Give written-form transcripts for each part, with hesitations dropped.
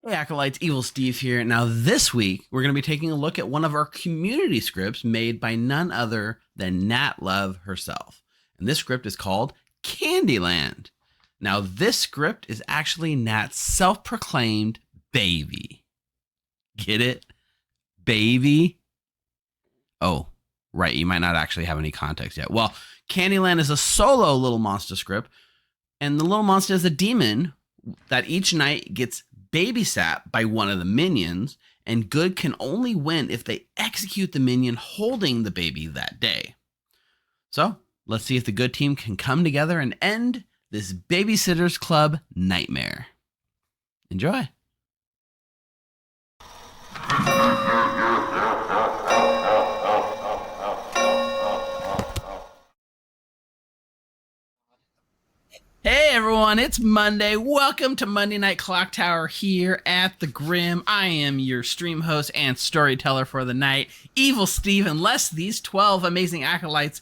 Hey Acolytes, Evil Steve here. Now this week, we're going to be taking a look at one of our community scripts made by none other than Nat Love herself. And this script is called Candyland. Now this script is actually Nat's self-proclaimed baby. Get it? Baby? Oh, right. You might not actually have any context yet. Well, Candyland is a solo Lil Monsta script, and the Lil Monsta is a demon that each night gets babysat by one of the minions, and good can only win if they execute the minion holding the baby that day. So let's see if the good team can come together and end this Babysitters Club nightmare. Enjoy. Hey everyone, it's Monday. Welcome to Monday Night Clocktower here at the Grim. I am your stream host and storyteller for the night, Evil Steve, unless these 12 amazing acolytes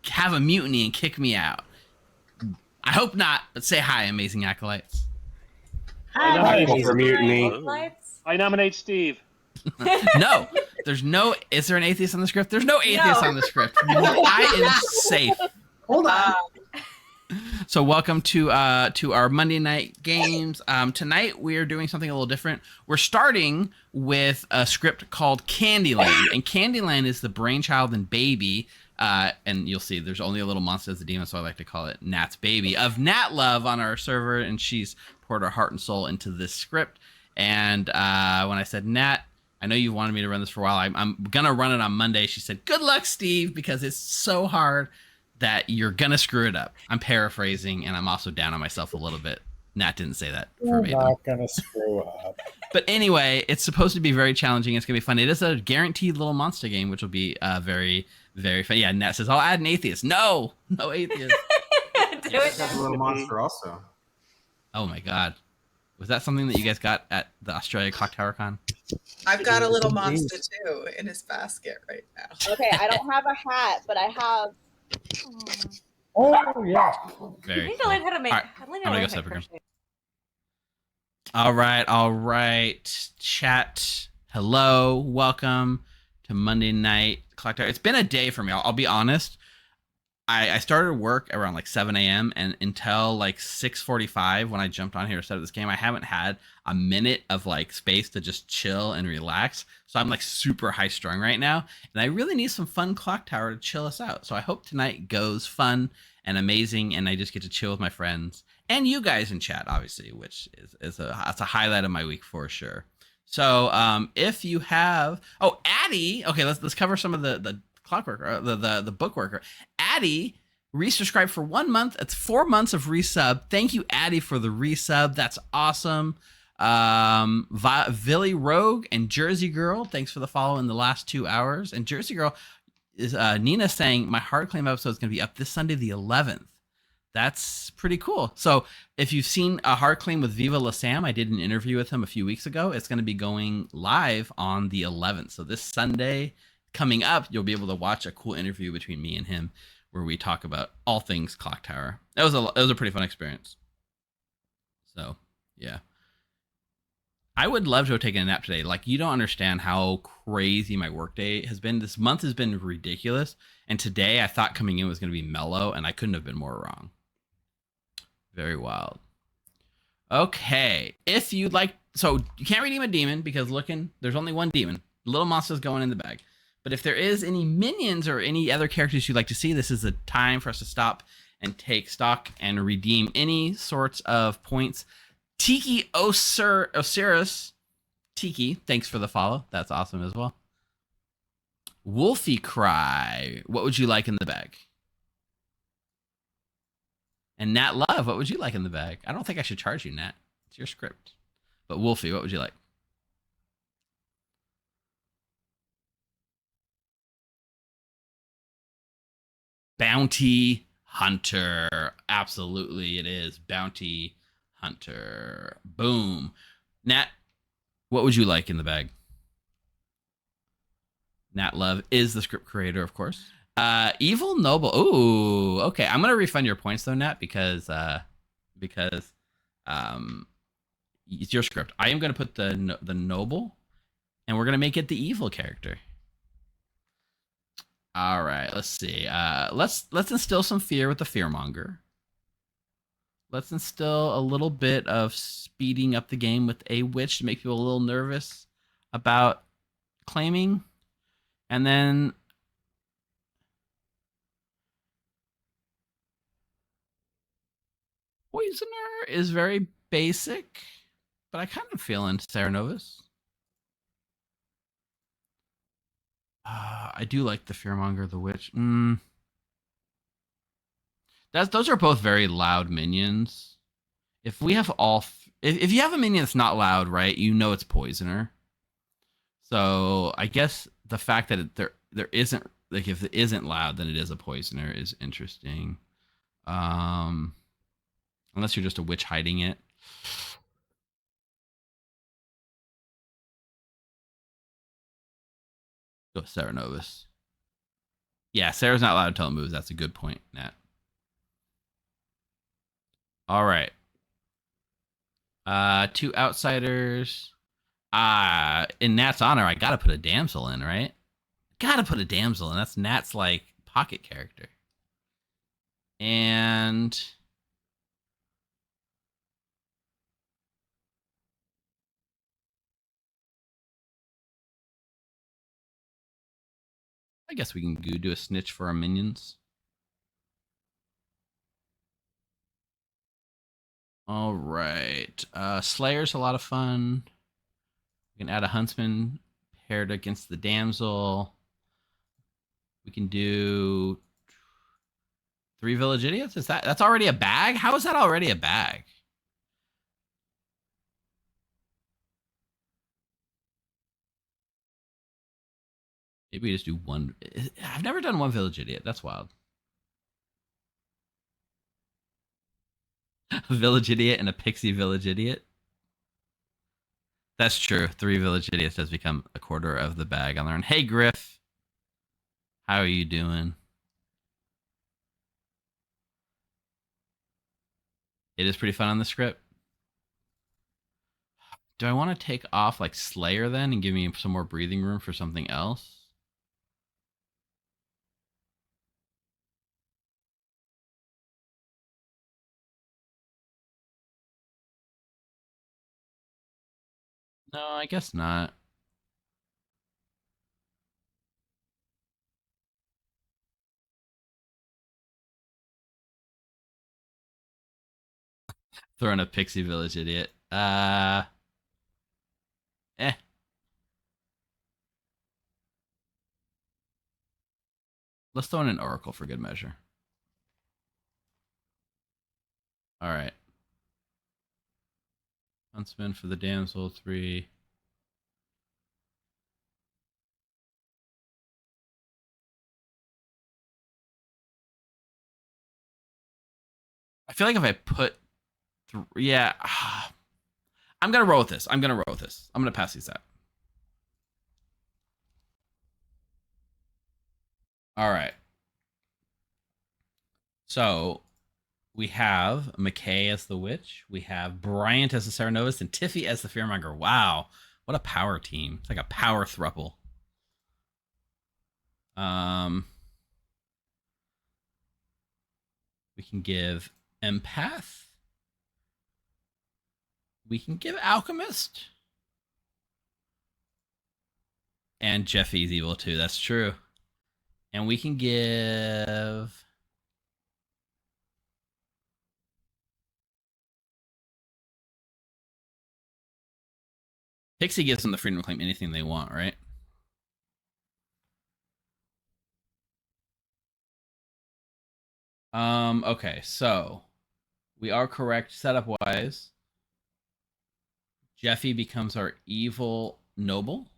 have a mutiny and kick me out. I hope not, but say hi, amazing acolytes. Hi, for mutiny. I nominate Steve. No, there's no, is there an atheist on the script? There's no atheist on the script. I am safe. Hold on. So welcome to our Monday night games. Tonight we are doing something a little different. We're starting with a script called Candyland, and Candyland is the brainchild and baby. And you'll see there's only a little monster as a demon, so I like to call it Nat's baby of Nat Love on our server, and she's poured her heart and soul into this script. And when I said, Nat, I know you wanted me to run this for a while. I'm gonna run it on Monday. She said, good luck, Steve, because it's so hard that you're gonna screw it up. I'm paraphrasing, and I'm also down on myself a little bit. Nat didn't say that verbatim. You're not gonna screw up. But anyway, it's supposed to be very challenging. It's gonna be fun. It is a guaranteed Lil Monsta game, which will be very, very fun. Yeah, Nat says, I'll add an atheist. No atheist. Do it. Have a little monster also. Oh my God. Was that something that you guys got at the Australia Clocktower Con? I've got a little monster too in his basket right now. Okay, I don't have a hat, but I have. Oh yeah. Very I need cool. to learn how to make. All right, I need I'm to gonna learn go how to separate crochet. All right. Chat. Hello. Welcome to Monday Night Clocktower. It's been a day for me. I'll be honest. I started work around like 7 a.m. and until like 6:45 when I jumped on here to start this game, I haven't had a minute of like space to just chill and relax. So I'm like super high strung right now, and I really need some fun Clocktower to chill us out. So I hope tonight goes fun and amazing, and I just get to chill with my friends and you guys in chat, obviously, which is a highlight of my week for sure. So if you have, Addie, okay, let's cover some of the clockwork, the bookworker. Addie resubscribed for 1 month. It's 4 months of resub. Thank you, Addie, for the resub. That's awesome. Villy Rogue and Jersey Girl, thanks for the follow in the last 2 hours. And Jersey Girl is Nina saying my hard claim episode is going to be up this Sunday, the 11th. That's pretty cool. So if you've seen a hard claim with Viva La Sam, I did an interview with him a few weeks ago. It's going to be going live on the 11th. So this Sunday coming up, you'll be able to watch a cool interview between me and him where we talk about all things Clocktower. It was a pretty fun experience. So yeah, I would love to have taken a nap today. Like, you don't understand how crazy my workday has been. This month has been ridiculous, and today I thought coming in was going to be mellow, and I couldn't have been more wrong. Very wild. Okay, if you'd like, so you can't redeem a demon because there's only one demon. Little Monsta's going in the bag. But if there is any minions or any other characters you'd like to see, this is the time for us to stop and take stock and redeem any sorts of points. Tiki Osiris, Tiki, thanks for the follow. That's awesome as well. Wolfie Cry, what would you like in the bag? And Nat Love, what would you like in the bag? I don't think I should charge you, Nat. It's your script. But Wolfie, what would you like? Bounty Hunter. Absolutely it is. Bounty Hunter. Boom. Nat, what would you like in the bag? Nat Love is the script creator, of course. Evil Noble. Ooh, okay. I'm gonna refund your points though, Nat, because It's your script. I am going to put the noble, and we're going to make it the evil character. All right, let's see. Let's instill some fear with the fearmonger. Let's instill a little bit of speeding up the game with a witch to make people a little nervous about claiming. And then poisoner is very basic, but I kind of feel into Sarah Novus. I do like the fearmonger, the witch. Those are both very loud minions. If we have if you have a minion that's not loud, right, you know it's poisoner. So I guess the fact that there isn't, like, if it isn't loud, then it is a poisoner is interesting. Unless you're just a witch hiding it. Go Sarah Novus. Yeah, Sarah's not allowed to tell it moves. That's a good point, Nat. All right. 2 outsiders. In Nat's honor, I gotta put a damsel in, right? Gotta put a damsel in. That's Nat's like pocket character. And I guess we can do a snitch for our minions. All right. Slayer's a lot of fun. We can add a huntsman paired against the damsel. We can do 3 village idiots. That's already a bag? How is that already a bag? Maybe we just do 1. I've never done 1 village idiot. That's wild. A village idiot and a pixie village idiot. That's true. 3 village idiots has become a quarter of the bag. I learned. Hey, Griff. How are you doing? It is pretty fun on the script. Do I want to take off like Slayer then and give me some more breathing room for something else? No, I guess not. Throwing a pixie village idiot. Let's throw in an oracle for good measure. All right. Huntsman for the damsel, 3. I feel like if I put, yeah, I'm gonna roll with this. I'm gonna pass these out. All right. So we have McKay as the witch. We have Bryant as the Sarah Novus and Tiffy as the fearmonger. Wow, what a power team! It's like a power thruple. We can give empath. We can give alchemist. And Jeffy's evil too. That's true. And we can give Pixie gives them the freedom to claim anything they want, right? Okay, so we are correct setup wise. Jeffy becomes our evil noble.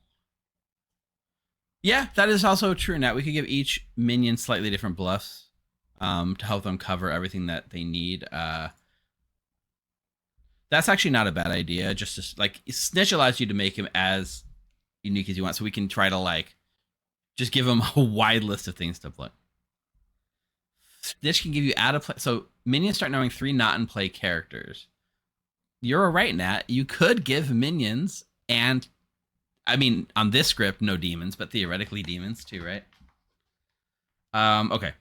Yeah, that is also true, Nat. We could give each minion slightly different bluffs to help them cover everything that they need. That's actually not a bad idea. Just to, like, Snitch allows you to make him as unique as you want, so we can try to like just give him a wide list of things to play. Snitch can give you out of play. So minions start knowing 3 not in play characters. you're right, Nat. You could give minions, and I mean, on this script, no demons, but theoretically demons too, right? Okay.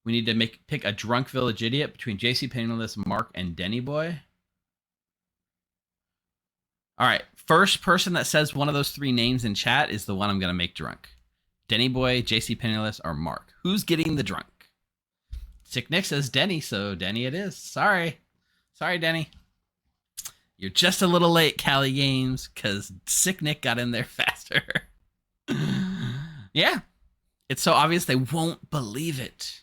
We need to pick a drunk village idiot between JC Penniless, Mark, and Denny Boy. All right. First person that says one of those three names in chat is the one I'm gonna make drunk. Denny Boy, JC Penniless, or Mark. Who's getting the drunk? Sick Nick says Denny, so Denny it is. Sorry, Denny. You're just a little late, Cali Games, because Sick Nick got in there faster. Yeah. It's so obvious they won't believe it.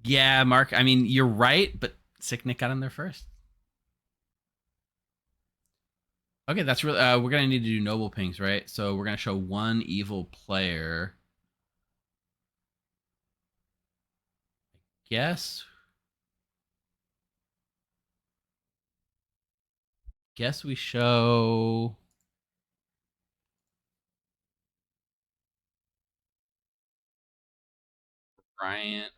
Yeah, Mark, I mean, you're right, but Sick Nick got in there first. Okay, that's really, we're going to need to do noble pings, right? So we're going to show one evil player. Guess we show Bryant,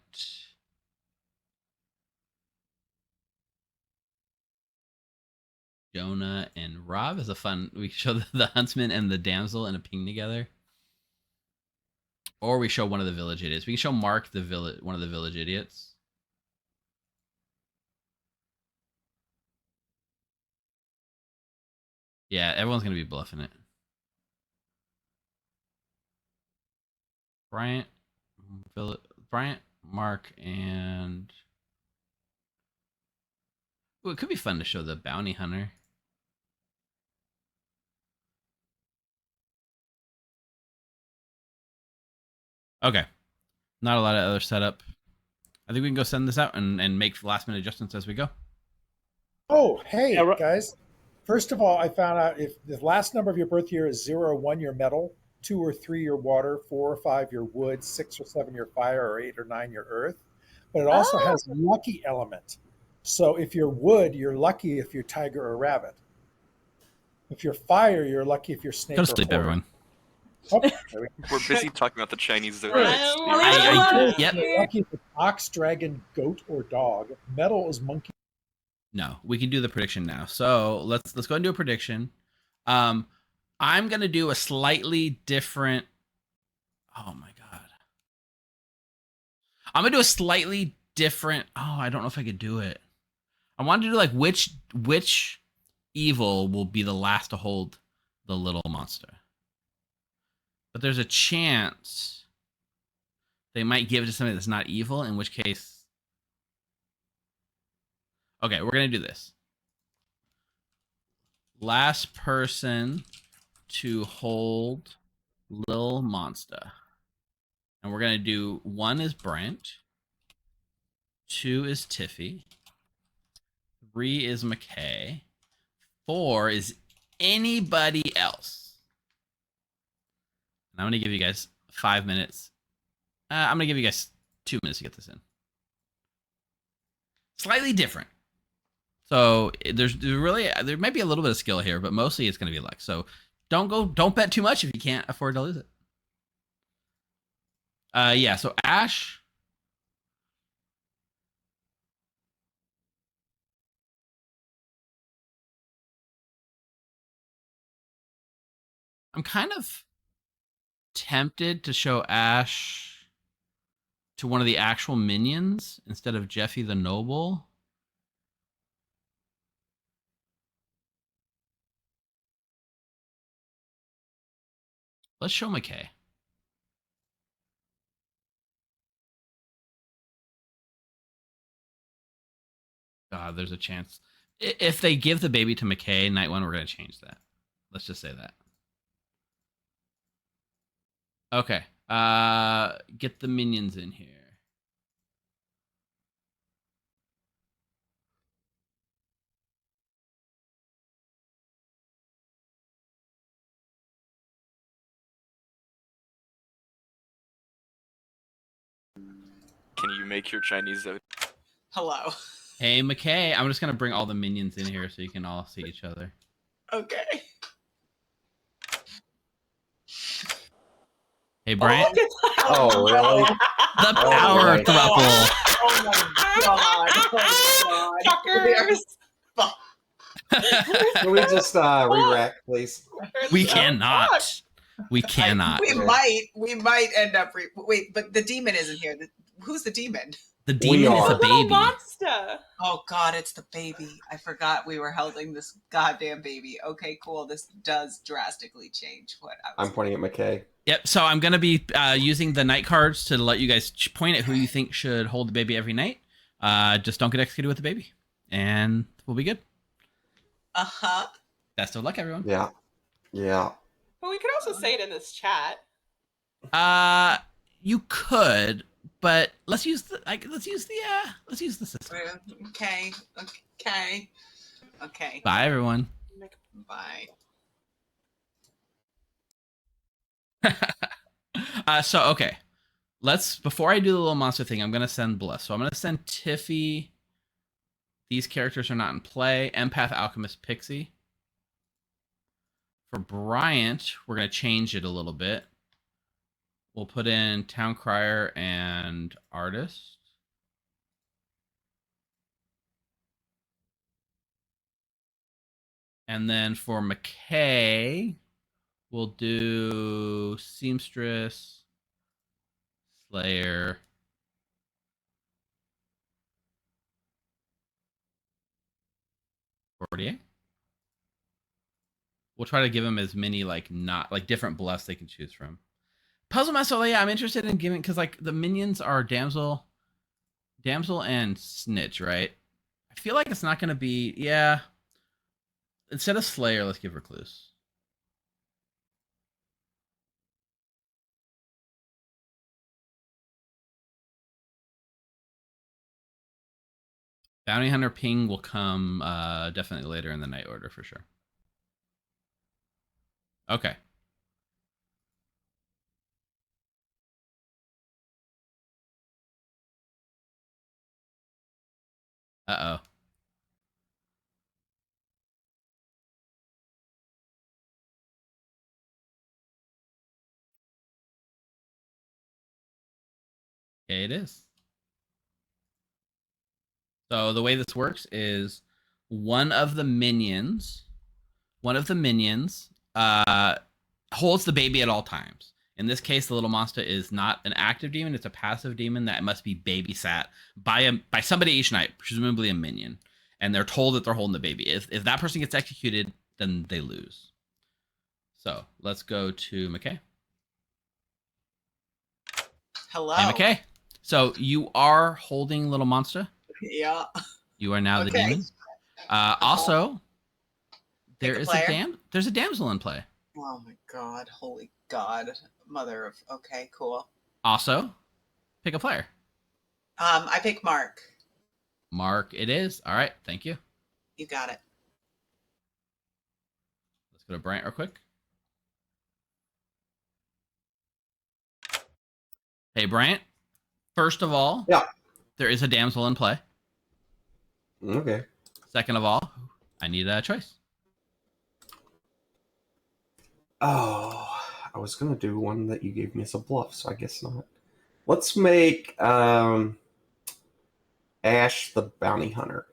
Jonah, and Rob as a fun. We show the huntsman and the damsel in a ping together, or we show one of the village idiots. We can show Mark one of the village idiots. Yeah, everyone's gonna be bluffing it. Bryant, Mark, and ooh, it could be fun to show the bounty hunter. Okay, not a lot of other setup. I think we can go send this out and make last minute adjustments as we go. Oh, hey, Yeah, guys. First of all, I found out if the last number of your birth year is 0 or 1, your metal, 2 or 3, your water, 4 or 5, your wood, 6 or 7, your fire, or 8 or 9, your earth. But it also has lucky element. So if you're wood, you're lucky if you're tiger or rabbit. If you're fire, you're lucky if you're snake Go or to sleep, hornet. everyone. Oh, there we go. We're busy talking about the Chinese zodiac. Yep. You're lucky if it's ox, dragon, goat, or dog. Metal is monkey. No, we can do the prediction now. So let's go and do a prediction. I'm gonna do a slightly different. Oh my god. I'm gonna do a slightly different. Oh, I don't know if I could do it. I wanted to do like which evil will be the last to hold the little monster. But there's a chance they might give it to somebody that's not evil, in which case. Okay, we're gonna do this. Last person to hold Lil Monsta. And we're gonna do 1 is Brent, 2 is Tiffy, 3 is McKay, 4 is anybody else. And I'm gonna give you guys 5 minutes. I'm gonna give you guys 2 minutes to get this in. Slightly different. So there might be a little bit of skill here, but mostly it's gonna be luck. So don't bet too much if you can't afford to lose it. Yeah, so Ash. I'm kind of tempted to show Ash to one of the actual minions instead of Jeffy the Noble. Let's show McKay. God, there's a chance. If they give the baby to McKay, night 1, we're going to change that. Let's just say that. Okay. Get the minions in here. Can you make your Chinese zodiac? Hello. Hey, McKay. I'm just going to bring all the minions in here so you can all see each other. Okay. Hey, Hey, Bryant. Oh, really? The Oh, power right. thruple. Oh my god. Oh my god. Fuckers. Can we just re-rack, please? We So cannot. We cannot. We might end up. Wait, but the demon isn't here. Who's the demon? The We demon is are. a Little baby. monster. Oh God, it's the baby. I forgot we were holding this goddamn baby. Okay, cool. This does drastically change what I was. I'm pointing at McKay. Yep. So I'm gonna be using the night cards to let you guys point at who you think should hold the baby every night. Just don't get executed with the baby, and we'll be good. Uh-huh. Best of luck, everyone. Yeah. Yeah. But we could also say it in this chat. You could, but let's use the system. Okay. Okay. Okay. Bye, everyone. Bye. So okay, before I do the little monster thing, I'm gonna send Bliss. So I'm gonna send Tiffy. These characters are not in play. Empath, Alchemist, Pixie. For Bryant, we're gonna change it a little bit. We'll put in Town Crier and Artist. And then for McKay, we'll do Seamstress, Slayer, Gordier. We'll try to give him as many different bluffs they can choose from. Puzzle Master, yeah, I'm interested in giving because like the minions are Damsel and Snitch, right? I feel like it's not gonna be Instead of Slayer, let's give Recluse. Bounty Hunter Ping will come definitely later in the night order for sure. Okay. Uh-oh. Okay, it is. So the way this works is one of the minions holds the baby at all times. In this case, the Little Monsta is not an active demon; it's a passive demon that must be babysat by somebody each night, presumably a minion, and they're told that they're holding the baby. If that person gets executed, then they lose. So let's go to McKay. Hello. Hey, McKay. So you are holding Little Monsta. Yeah. You are now the Okay. demon. Also, there's a damsel in play. Oh my God. Holy God. Mother of. Okay. Cool. Also, pick a player. I pick Mark. Mark, it is. All right. Thank you. You got it. Let's go to Bryant real quick. Hey, Bryant. First of all, Yeah. there is a damsel in play. Okay. Second of all, I need a choice. Oh, I was gonna do one that you gave me as a bluff, so I guess not. Let's make Ash the bounty hunter.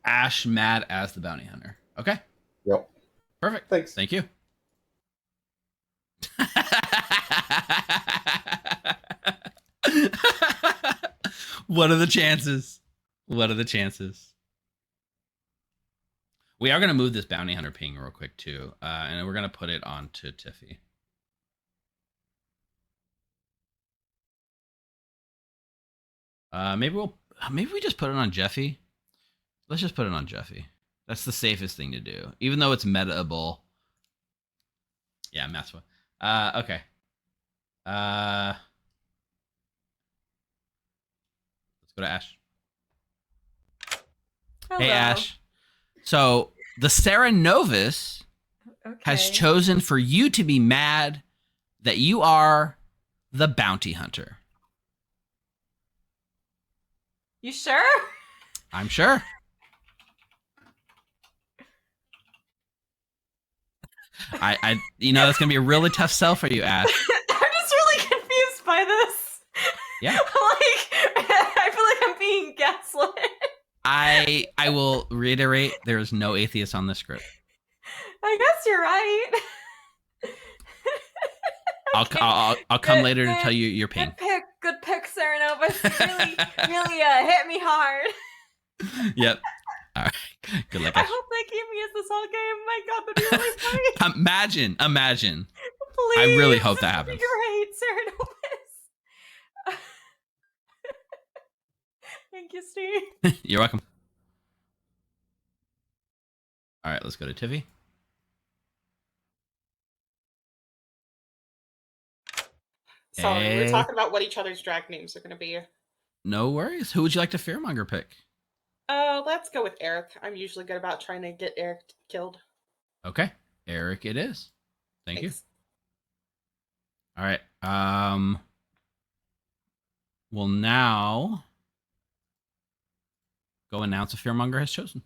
Ash mad as the bounty hunter. Okay. Yep. Perfect. Thanks. Thank you. What are the chances? What are the chances? We are going to move this bounty hunter ping real quick too, and we're going to put it onto Tiffy. Maybe we just put it on Jeffy. Let's just put it on Jeffy. That's the safest thing to do, even though it's metaable. Yeah, that's what. Okay. Let's go to Ash. Hello. Hey, Ash. So the Sarah Novus has Okay. chosen for you to be mad that you are the bounty hunter. You sure? I'm sure. That's gonna be a really tough sell for you, Ash. I'm just confused by this. Yeah. I feel like I'm being gaslit. I will reiterate, there is no atheist on this script. I guess you're right. I'll come later to tell you your pain. Good pick, Serenovus. Really hit me hard. Yep. All right. Good luck. I Ash. hope they keep me as this whole game. My God, that'd be really funny. Imagine. Please. I really hope that happens. Great, Serenovus. Thank you, Steve. You're welcome. All right, let's go to Tiffy. Sorry, Hey. we're talking about what each other's drag names are going to be. No worries. Who would you like to fearmonger pick? Let's go with Eric. I'm usually good about trying to get Eric killed. Okay, Eric it is. Thank Thanks. you. All right. We'll now go announce a fearmonger has chosen.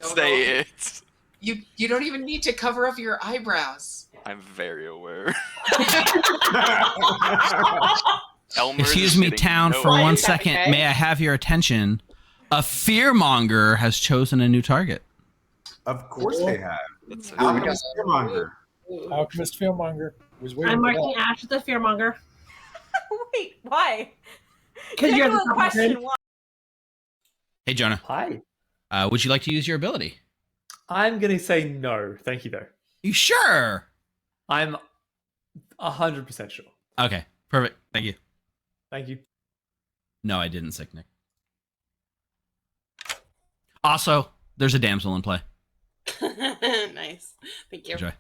Say it. You don't even need to cover up your eyebrows. I'm very aware. Elmer Excuse is me, getting town, no for Why one is that second. okay? May I have your attention? A fearmonger has chosen a new target. Of course they have. That's Alchemist Fearmonger. Alchemist Fearmonger was waiting I'm for marking that. Ash as the fearmonger. Wait, why? Because you're the Genuine question. question. Why? Hey, Jonah. Hi. Would you like to use your ability? I'm going to say no. Thank you, though. You sure? I'm 100% sure. Okay, perfect. Thank you. Thank you. No, I didn't, Sick Nick. Also, there's a damsel in play. Nice. Thank you. Enjoy.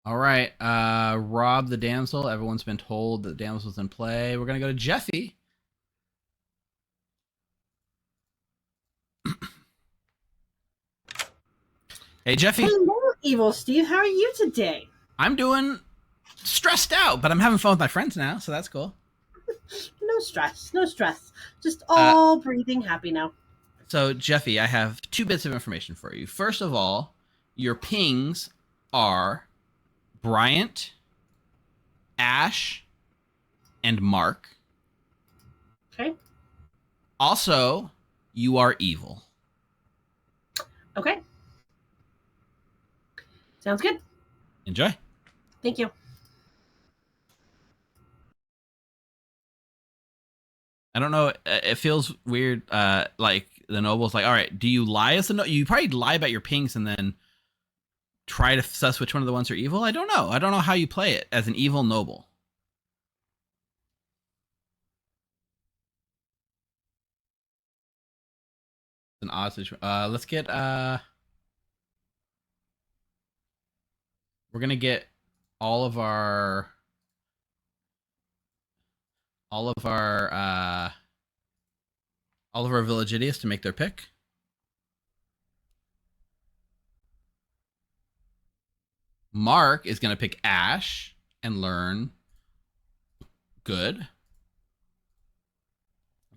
All right, Rob the damsel. Everyone's been told that the damsel's in play. We're gonna go to Jeffy. Hey, Jeffy. Hello, Evil Steve. How are you today? I'm doing stressed out, but I'm having fun with my friends now, so that's cool. No stress. No stress. Just all breathing happy now. So, Jeffy, I have 2 bits of information for you. First of all, your pings are Bryant, Ash, and Mark. Okay. Also, you are evil. Okay. Sounds good. Enjoy. Thank you. I don't know. It feels weird. Like the noble's like, all right, do you lie as the noble? You probably lie about your pings and then try to suss which one of the ones are evil. I don't know. I don't know how you play it as an evil noble. It's an odd situation. Let's get we're gonna get all of our village idiots to make their pick. Mark is gonna pick Ash and learn good.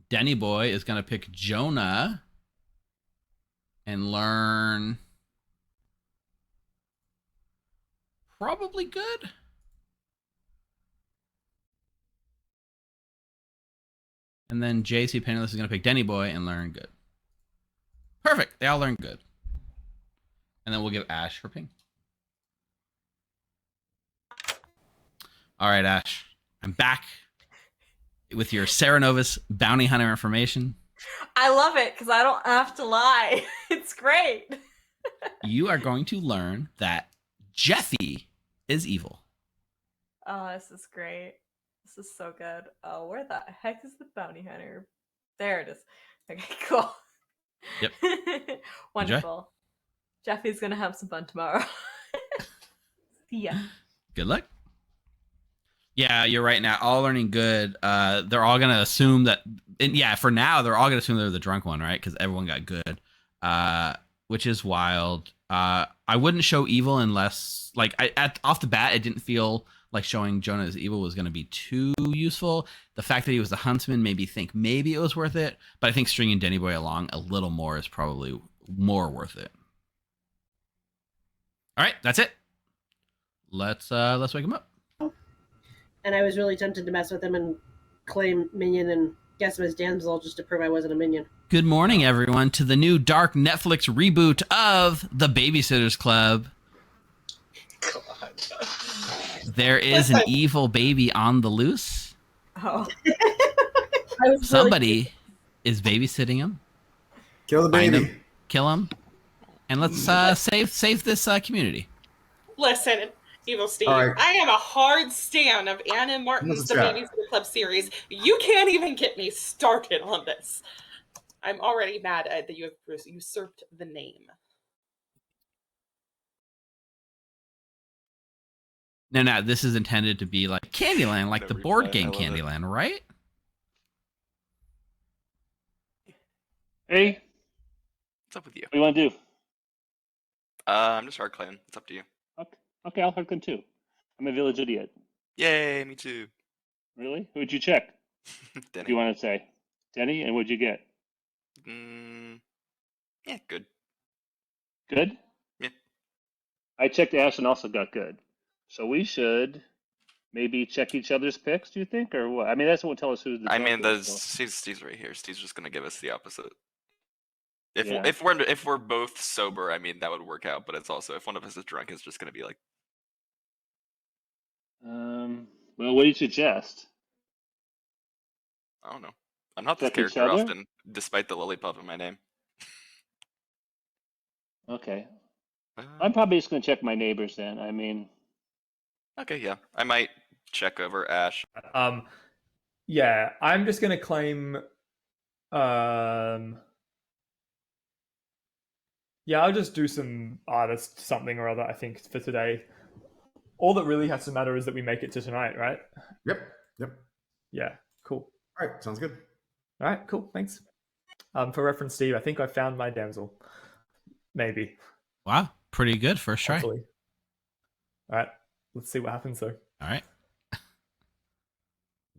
Denny Boy is gonna pick Jonah and learn probably good. And then JC Penniless is going to pick Denny Boy and learn good. Perfect. They all learn good. And then we'll give Ash her ping. All right, Ash. I'm back with your Serenovus bounty hunter information. I love it because I don't have to lie. It's great. You are going to learn that Jeffy is evil. Oh, this is great. This is so good. Oh, where the heck is the bounty hunter? There it is. Okay, cool. Yep. Wonderful. Jeffy's gonna have some fun tomorrow. See ya. Good luck. Yeah, you're right. Now, all learning good. They're all gonna assume that, and yeah, for now, they're all gonna assume they're the drunk one, right? Because everyone got good, which is wild. I wouldn't show evil unless, like, off the bat, it didn't feel like showing Jonah as evil was gonna be too useful. The fact that he was the huntsman made me think maybe it was worth it, but I think stringing Denny Boy along a little more is probably more worth it. All right, that's it. Let's wake him up. And I was really tempted to mess with him and claim minion and guess him as damsel just to prove I wasn't a minion. Good morning, everyone, to the new dark Netflix reboot of the Babysitters Club. God. There is an evil baby on the loose. Oh. Somebody is babysitting him. Kill the Find baby. him, kill him, and let's save this community. Listen, Evil Steve, All right. I am a hard stan of Anna and Martin's The Babysitter Club series. You can't even get me started on this. I'm already mad at that you have usurped the name. No, this is intended to be like Candyland, like the board game Candyland, right? Hey, What's up with you? what do you want to do? I'm just hard clan. It's up to you. Okay, I'll Harkin too. I'm a village idiot. Yay, me too. Really? Who'd you check? Denny. Do you want to say? Denny? And what'd you get? Yeah, good. Good? Yeah. I checked Ash and also got good. So we should maybe check each other's picks, do you think? Or what? I mean, that's what will tell us who's the I mean, drunk is, so. Steve's right here. Steve's just gonna give us the opposite. If Yeah. if we're both sober, I mean that would work out. But it's also if one of us is drunk, it's just gonna be like. Well, what do you suggest? I don't know. I'm not this Check each character other? often, despite the lollipop in my name. Okay. I'm probably just going to check my neighbors then. I mean, Okay, yeah. I might check over Ash. Yeah, I'm just gonna claim. Yeah, I'll just do some artist something or other. I think for today. All that really has to matter is that we make it to tonight, right? Yep. Yeah. Cool. All right, sounds good. All right. Cool. Thanks. For reference, Steve, I think I found my damsel. Maybe. Wow, pretty good first try. Hopefully. All right. Let's see what happens though. All right.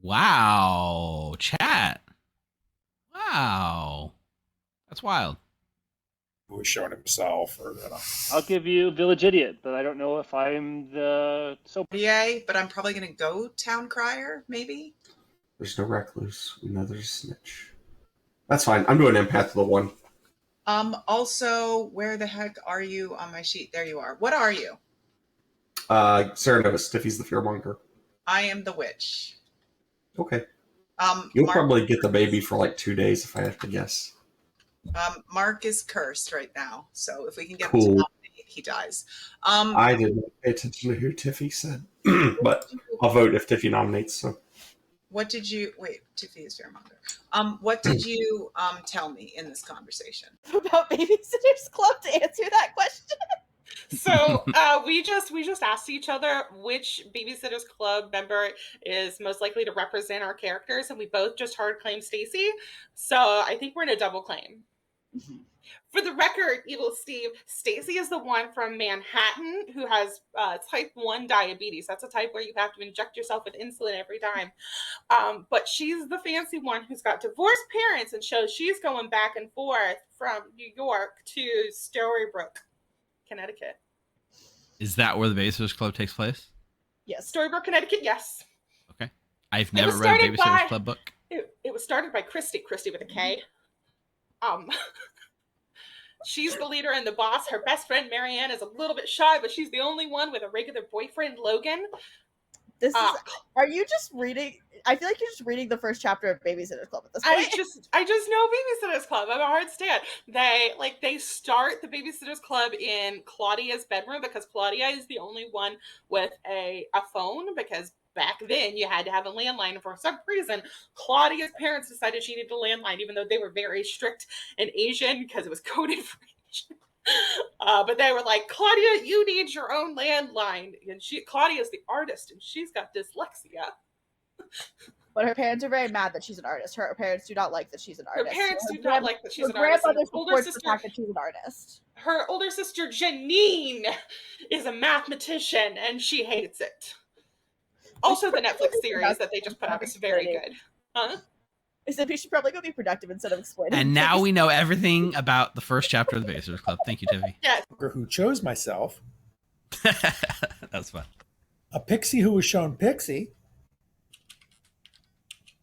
Wow, chat. Wow, that's wild. Who was showing himself, or I'll give you village idiot, but I don't know if I'm the Yay, but I'm probably going to go town crier, maybe? There's no recluse. We know there's a snitch. That's fine. I'm doing empath to the one. Also, where the heck are you on my sheet? There you are. What are you? Serenova, Stiffy's the fearmonger. I am the witch. Okay. You'll Mark, probably get the baby for like 2 days if I have to guess. Mark is cursed right now, so if we can get him Cool. to nominate, he dies. I didn't pay attention to who Tiffy said, but I'll vote if Tiffy nominates. So What did you wait? Tiffy is fearmonger. What did you tell me in this conversation about Babysitters Club to answer that question? So we just asked each other which Babysitters Club member is most likely to represent our characters, and we both just hard claim Stacy. So I think we're in a double claim. For the record, Evil Steve, Stacy is the one from Manhattan who has type 1 diabetes. That's a type where you have to inject yourself with insulin every time. But she's the fancy one who's got divorced parents and shows she's going back and forth from New York to Storybrooke, Connecticut. Is that where the Babysitters Club takes place? Yes. Storybrooke, Connecticut, yes. Okay. I've never read a Babysitters Club book. It was started by Christy with a K. She's the leader and the boss. Her best friend, Marianne, is a little bit shy, but she's the only one with a regular boyfriend, Logan. This is. Are you just reading? I feel like you're just reading the first chapter of Babysitters Club at this point. I just know Babysitters Club. I'm a hard stand. They start the Babysitters Club in Claudia's bedroom because Claudia is the only one with a phone, because back then you had to have a landline, and for some reason Claudia's parents decided she needed a landline, even though they were very strict and Asian because it was coded for Asian. But they were like, Claudia, you need your own landline. And Claudia's the artist and she's got dyslexia. But her parents are very mad that she's an artist. Her parents do not like that she's an artist. Her parents do not like that she's an artist. Her grandmother older supports the fact that she's an artist. Her older sister, Janine, is a mathematician and she hates it. Also, the Netflix series that they just put out is very good. Huh? I said we should probably go be productive instead of explaining. And now we know everything about the first chapter of the Babysitters Club. Thank you, Tiffy. Yes. Who chose myself. That's fun. a pixie who was shown pixie,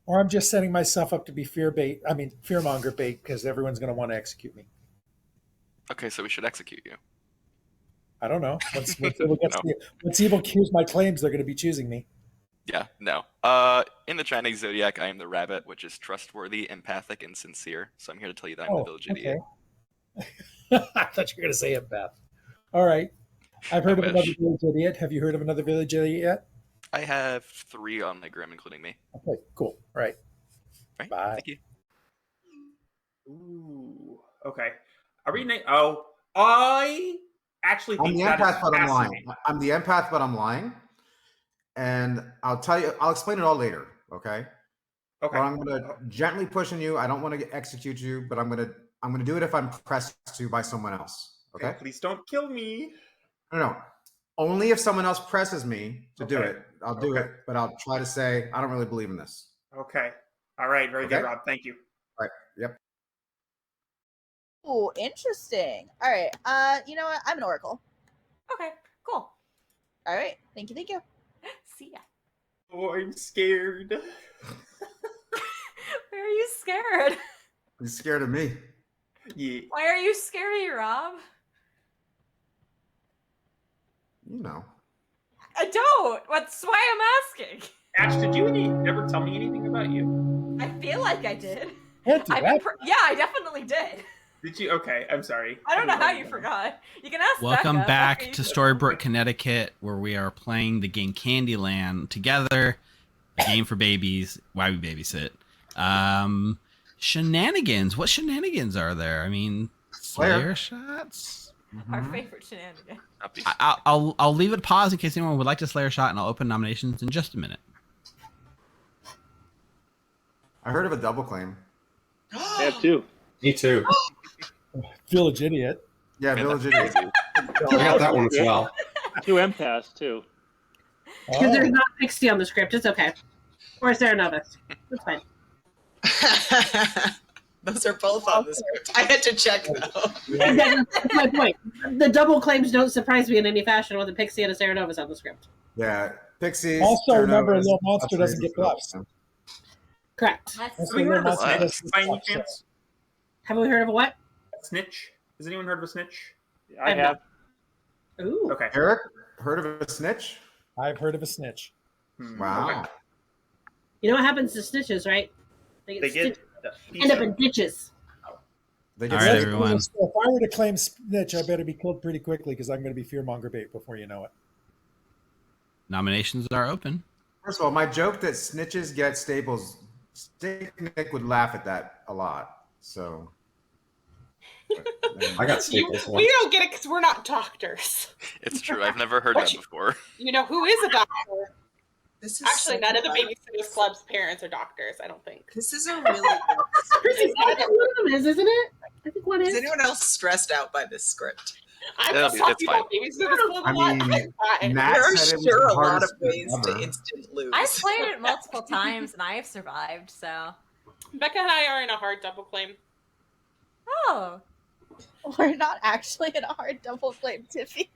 or I'm just setting myself up to be fearmonger bait because everyone's going to want to execute me. Okay, so we should execute you. I don't know. Once evil cues my claims, they're going to be choosing me. Yeah, no. In the Chinese zodiac, I am the rabbit, which is trustworthy, empathic, and sincere. So I'm here to tell you that I'm the village idiot. I thought you were going to say empath. All right. I've heard of another village idiot. Have you heard of another village idiot yet? I have 3 on my grim, including me. Okay, cool. All right. Right. Bye. Thank you. Ooh. Okay. Are we? I actually think I'm the empath, but I'm lying. I'm the empath, but I'm lying. And I'll tell you. I'll explain it all later. Okay. Okay. But I'm gonna gently push on you. I don't want to execute you, but I'm gonna do it if I'm pressed to by someone else. Okay. Please don't kill me. No. Only if someone else presses me to do it, I'll do it. But I'll try to say I don't really believe in this. Okay. All right. Very good, Rob. Thank you. All right. Yep. Oh, interesting. All right. You know what? I'm an oracle. Okay, cool. All right. Thank you. See ya. Oh, I'm scared. Why are you scared? He's scared of me. Yeah. Why are you scary, Rob? You know. I don't. That's why I'm asking. Ash, did you ever tell me anything about you? I feel like I did. Can't do that. Yeah, I definitely did. Did you? Okay, I'm sorry. I don't know how you forgot. You can ask Welcome Becca. back Becca, to Storybrooke, Connecticut, where we are playing the game Candyland together. A game for babies. Why we babysit. Shenanigans. What shenanigans are there? I mean, Slayer shots? Our favorite shenanigan. I'll leave it paused in case anyone would like to Slayer shot, and I'll open nominations in just a minute. I heard of a double claim. I have 2. Me too. Village idiot. Yeah, village idiot. I got that one as well. 2 empaths too. Because there's not Pixie on the script. It's okay. Or Sarah Novus. That's fine. Those are both on the script. I had to check though. That's my point. The double claims don't surprise me in any fashion with a Pixie and a Sarah Novus on the script. Yeah, Pixies. Also, remember, Terranovas, Lil Monster doesn't get bluffs. Correct. Also, we Lil heard of a Monster snitch doesn't by get any bluffs, so- chance? Have we heard of a what? Snitch? Has anyone heard of a snitch? I have. Ooh. Okay. Eric, heard of a snitch? I've heard of a snitch. Wow. Okay. You know what happens to snitches, right? They get end up in ditches. They All right, everyone. If I were to claim snitch, I better be killed pretty quickly because I'm going to be fearmonger bait before you know it. Nominations are open. First of all, my joke that snitches get staples, Stick Nick would laugh at that a lot. So. I got staples. We don't get it because we're not doctors. It's true. I've never heard that before. You know who is a doctor? This is Actually, so none of the fun. Babysitters Club's parents are doctors. I don't think. This is a really good I think one of them is, isn't it? I think one Is is. anyone else stressed out by this script? I'm It'll just be- talking it's fine. about Babysitters Club a I lot. mean, It's fine. Matt There are said it was sure the a lot of hardest ways ever. to instant lose. I've played it multiple times and I have survived, so. Becca and I are in a hard double claim. Oh. We're not actually in a hard double claim, Tiffy.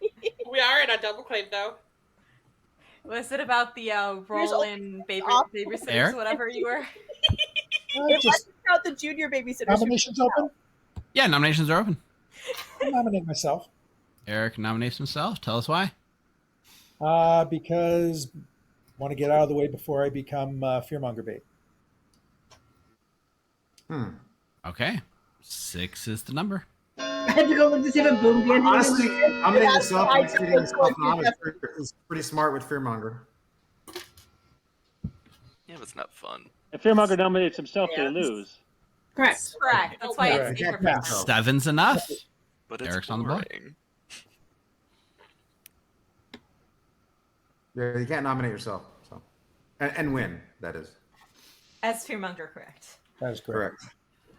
We are in a double claim though. Was it about the roll in babysitters, Eric? whatever you were? It must count the junior babysitters. Nominations open? Yeah, nominations are open. I'll nominate myself. Eric nominates himself. Tell us why. Because I want to get out of the way before I become fearmonger bait. Okay. 6 is the number. I had to go look to see if it boomed in. Honestly, I'm getting That's myself why and getting myself I nom is pretty smart with Fearmonger. Yeah, but it's not fun. If Fearmonger nominates himself, they lose. Correct. Correct. That's why Correct. it's Yeah, safer yeah. for them. 7's enough. But it's Eric's on the block. boring. Yeah, you can't nominate yourself. So, and win, that is. As Fearmonger, correct. That is correct.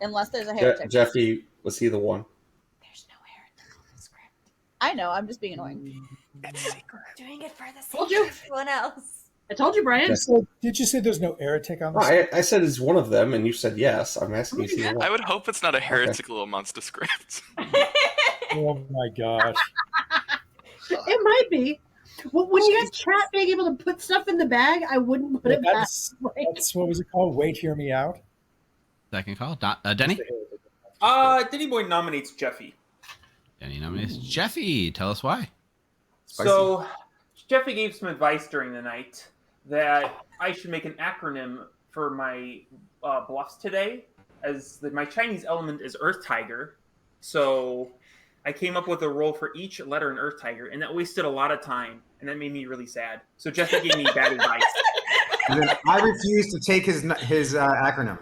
Unless there's a heretic. Jeffy, was he the one? There's no heretic in the script. I know, I'm just being annoying. It's secret. Doing it for the Told sake you. of everyone else. I told you, Brian. So, did you say there's no heretic on No, this? I said it's one of them, and you said yes. I'm asking you if he's the I one. would hope it's not a heretic little monster script. Oh my gosh. It might be. Well, when you got chat being able to put stuff in the bag, I wouldn't put it back. That's what was it called? Wait, hear me out. Second call. Denny? Denny Boy nominates Jeffy. Denny nominates Jeffy. Tell us why. So, Jeffy gave some advice during the night that I should make an acronym for my bluffs today, as my Chinese element is Earth Tiger. So, I came up with a role for each letter in Earth Tiger, and that wasted a lot of time, and that made me really sad. So, Jeffy gave me bad advice. And then I refuse to take his acronym.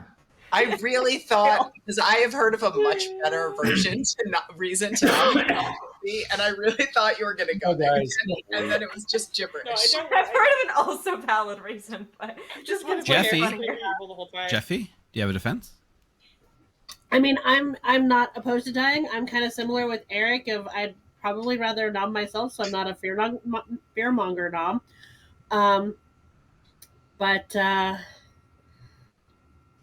I really thought, because I have heard of a much better version reason to nominate Jeffy, and I really thought you were going to go there, and then it was just gibberish. No, I've heard of an also valid reason, but just want to Jeffy? Jeffy, do you have a defense? I mean, I'm not opposed to dying. I'm kind of similar with Eric. I'd probably rather nom myself, so I'm not a fearmonger nom. But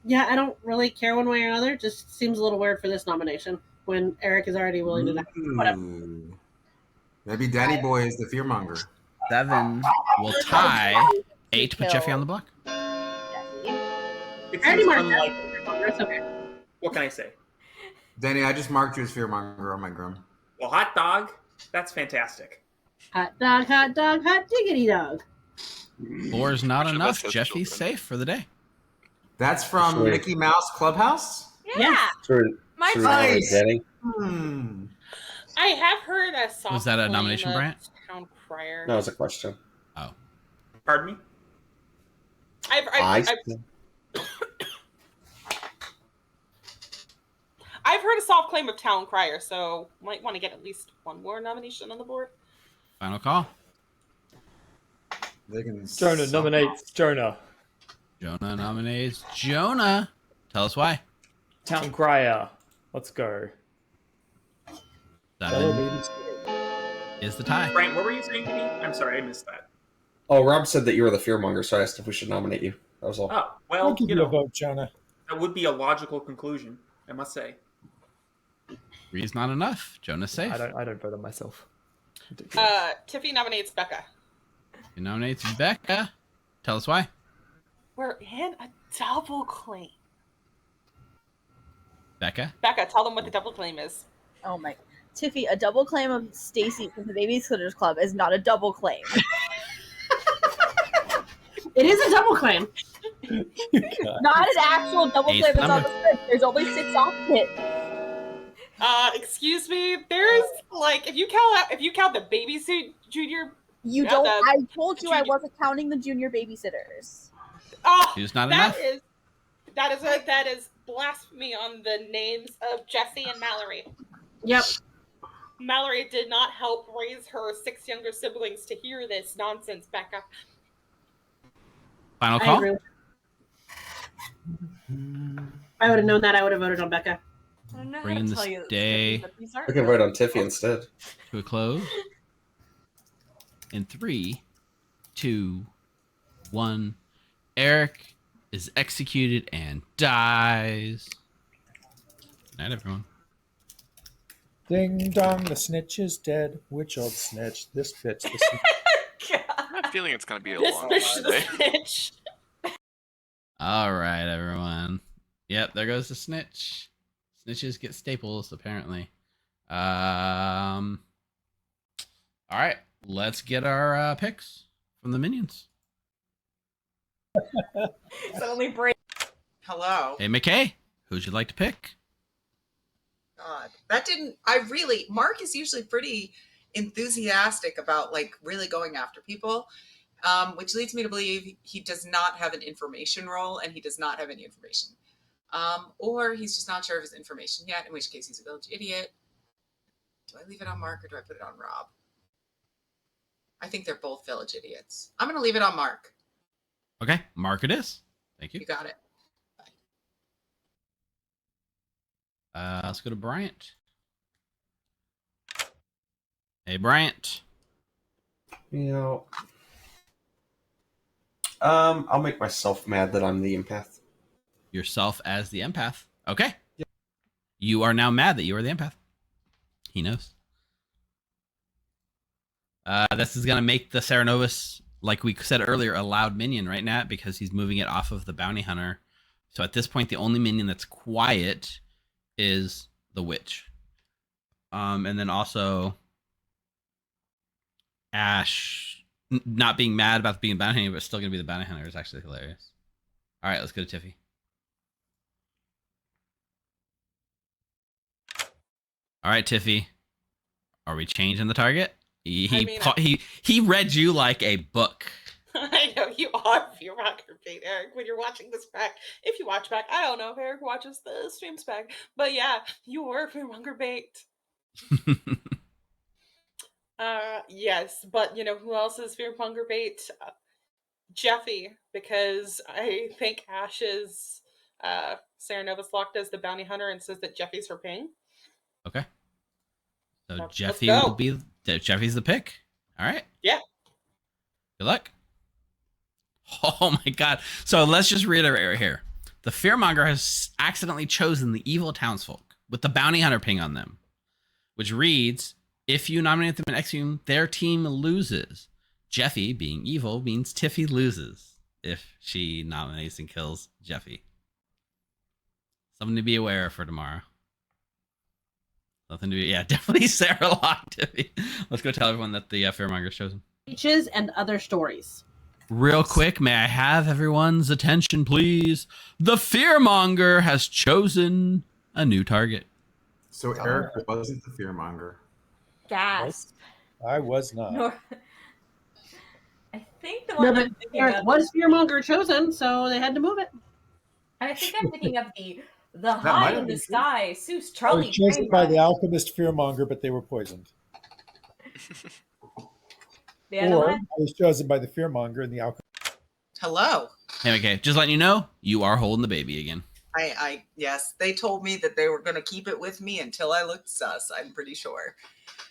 yeah, I don't really care one way or another. Just seems a little weird for this nomination when Eric is already willing to die. Whatever. Maybe Daddy Boy is the fearmonger. 7 will tie 8 to put Jeffy on the block. It I already seems marked unlikely. That's okay. What can I say? Danny, I just marked you as fearmonger on my Grim. Well, hot dog, that's fantastic. Hot dog, hot diggity dog. 4 is not enough. Jeffy's safe for the day. That's from Mickey Mouse Clubhouse? Yeah. My Nice. Danny. I have heard a soft Was that a nomination, claim of Bryant? Town Crier. That was a question. Oh. Pardon me? I've heard a soft claim of Town Crier, so might want to get at least one more nomination on the board. Final call. They can Jonah nominates Jonah. Jonah nominates Jonah. Tell us why. Town Crier. Let's go. 7 is the tie. Brian, what were you saying to me? I'm sorry, I missed that. Oh, Rob said that you were the fearmonger, so I asked if we should nominate you. That was all. Oh, well, I'll give you a vote, Jonah. That would be a logical conclusion, I must say. 3 is not enough. Jonah's safe. I don't vote on myself. Tiffy nominates Becca. He nominates Becca. Tell us why. We're in a double claim. Becca? Becca, tell them what the double claim is. Oh my. Tiffy, a double claim of Stacy from the Babysitters Club is not a double claim. It is a double claim. Not an actual double claim that's on the script. There's only 6 options. Excuse me. There's like if you count the babysit junior. You don't. I told you I wasn't counting the junior babysitters. Oh, It's not enough. That is blasphemy on the names of Jesse and Mallory. Yep. Mallory did not help raise her 6 younger siblings to hear this nonsense, Becca. Final I call? agree with I would have known that. I would have voted on Becca. I don't know how Bringing to this tell you day that these aren't We can vote on Tiffy instead. to a close. In 3, 2, 1. Eric is executed and dies. Good night, everyone. Ding dong, the snitch is dead. Which old snitch? This bitch. The snitch. I have a feeling it's going to be a This long bitch is a day. snitch. All right, everyone. Yep, there goes the snitch. Snitches get staples, apparently. All right, let's get our picks from the minions. Suddenly break. Hello. Hey, McKay, who'd you like to pick? God, that didn't. Mark is usually pretty enthusiastic about like really going after people, which leads me to believe he does not have an information role and he does not have any information, or he's just not sure of his information yet. In which case, he's a village idiot. Do I leave it on Mark or do I put it on Rob? I think they're both village idiots. I'm going to leave it on Mark. Okay, Mark it is. Thank you. You got it. Let's go to Bryant. Hey, Bryant. I'll make myself mad that I'm the empath. Yourself as the empath. Okay. Yep. You are now mad that you are the empath. He knows. This is gonna make the Ceranovus, like we said earlier, a loud minion right now because he's moving it off of the bounty hunter. So at this point, the only minion that's quiet is the witch. And then also Ash not being mad about being a bounty hunter, but still gonna be the bounty hunter is actually hilarious. All right, let's go to Tiffy. All right, Tiffy. Are we changing the target? He read you like a book. I know you are fearmonger bait, Eric, when you're watching this back. If you watch back, I don't know if Eric watches the streams back, but yeah, you were fearmonger bait. Yes, but you know who else is fearmonger bait? Jeffy, because I think Ash's Ceranovus locked as the bounty hunter and says that Jeffy's her ping. Okay. So Jeffy will be Jeffy's the pick. All right. Yeah. Good luck. Oh my god. So let's just reiterate right here. The fearmonger has accidentally chosen the evil townsfolk with the bounty hunter ping on them, which reads, if you nominate them and execute, their team loses. Jeffy, being evil, means Tiffy loses if she nominates and kills Jeffy. Something to be aware of for tomorrow. Nothing to be, yeah, definitely Sarah locked Tiffy. Let's go tell everyone that the fearmonger's chosen. Beaches and other stories. Real quick, may I have everyone's attention, please? The fearmonger has chosen a new target. So Eric wasn't the fearmonger. Gasp. I was not. No. I think the one I'm thinking Eric of was fearmonger chosen, so they had to move it. I think I'm thinking of the high in the sky, Seuss, I Charlie. was chosen Train by Ride. the alchemist fearmonger, but they were poisoned. The other Or one? I was chosen by the fearmonger and the alchemist. Hello. Hey, okay, just letting you know, you are holding the baby again. Yes, they told me that they were going to keep it with me until I looked sus, I'm pretty sure.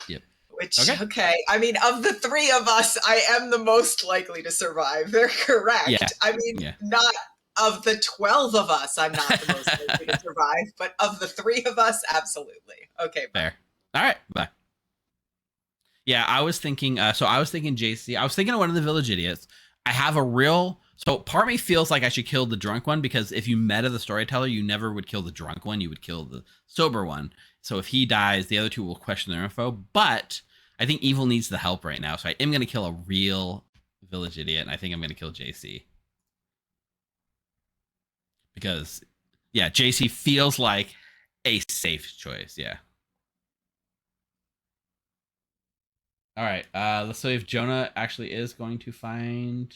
Yep. Which, okay. I mean, of the three of us, I am the most likely to survive. They're correct. Yeah. I mean, not of the 12 of us, I'm not the most likely to survive, but of the three of us, absolutely. Okay. Fair. All right, bye. Yeah, I was thinking, JC. I was thinking of one of the village idiots. I have a real, so part of me feels like I should kill the drunk one because if you meta the storyteller, you never would kill the drunk one. You would kill the sober one. So if he dies, the other two will question their info. But I think evil needs the help right now. So I am going to kill a real village idiot. And I think I'm going to kill JC. Because, yeah, JC feels like a safe choice. Yeah. All right. Let's see if Jonah actually is going to find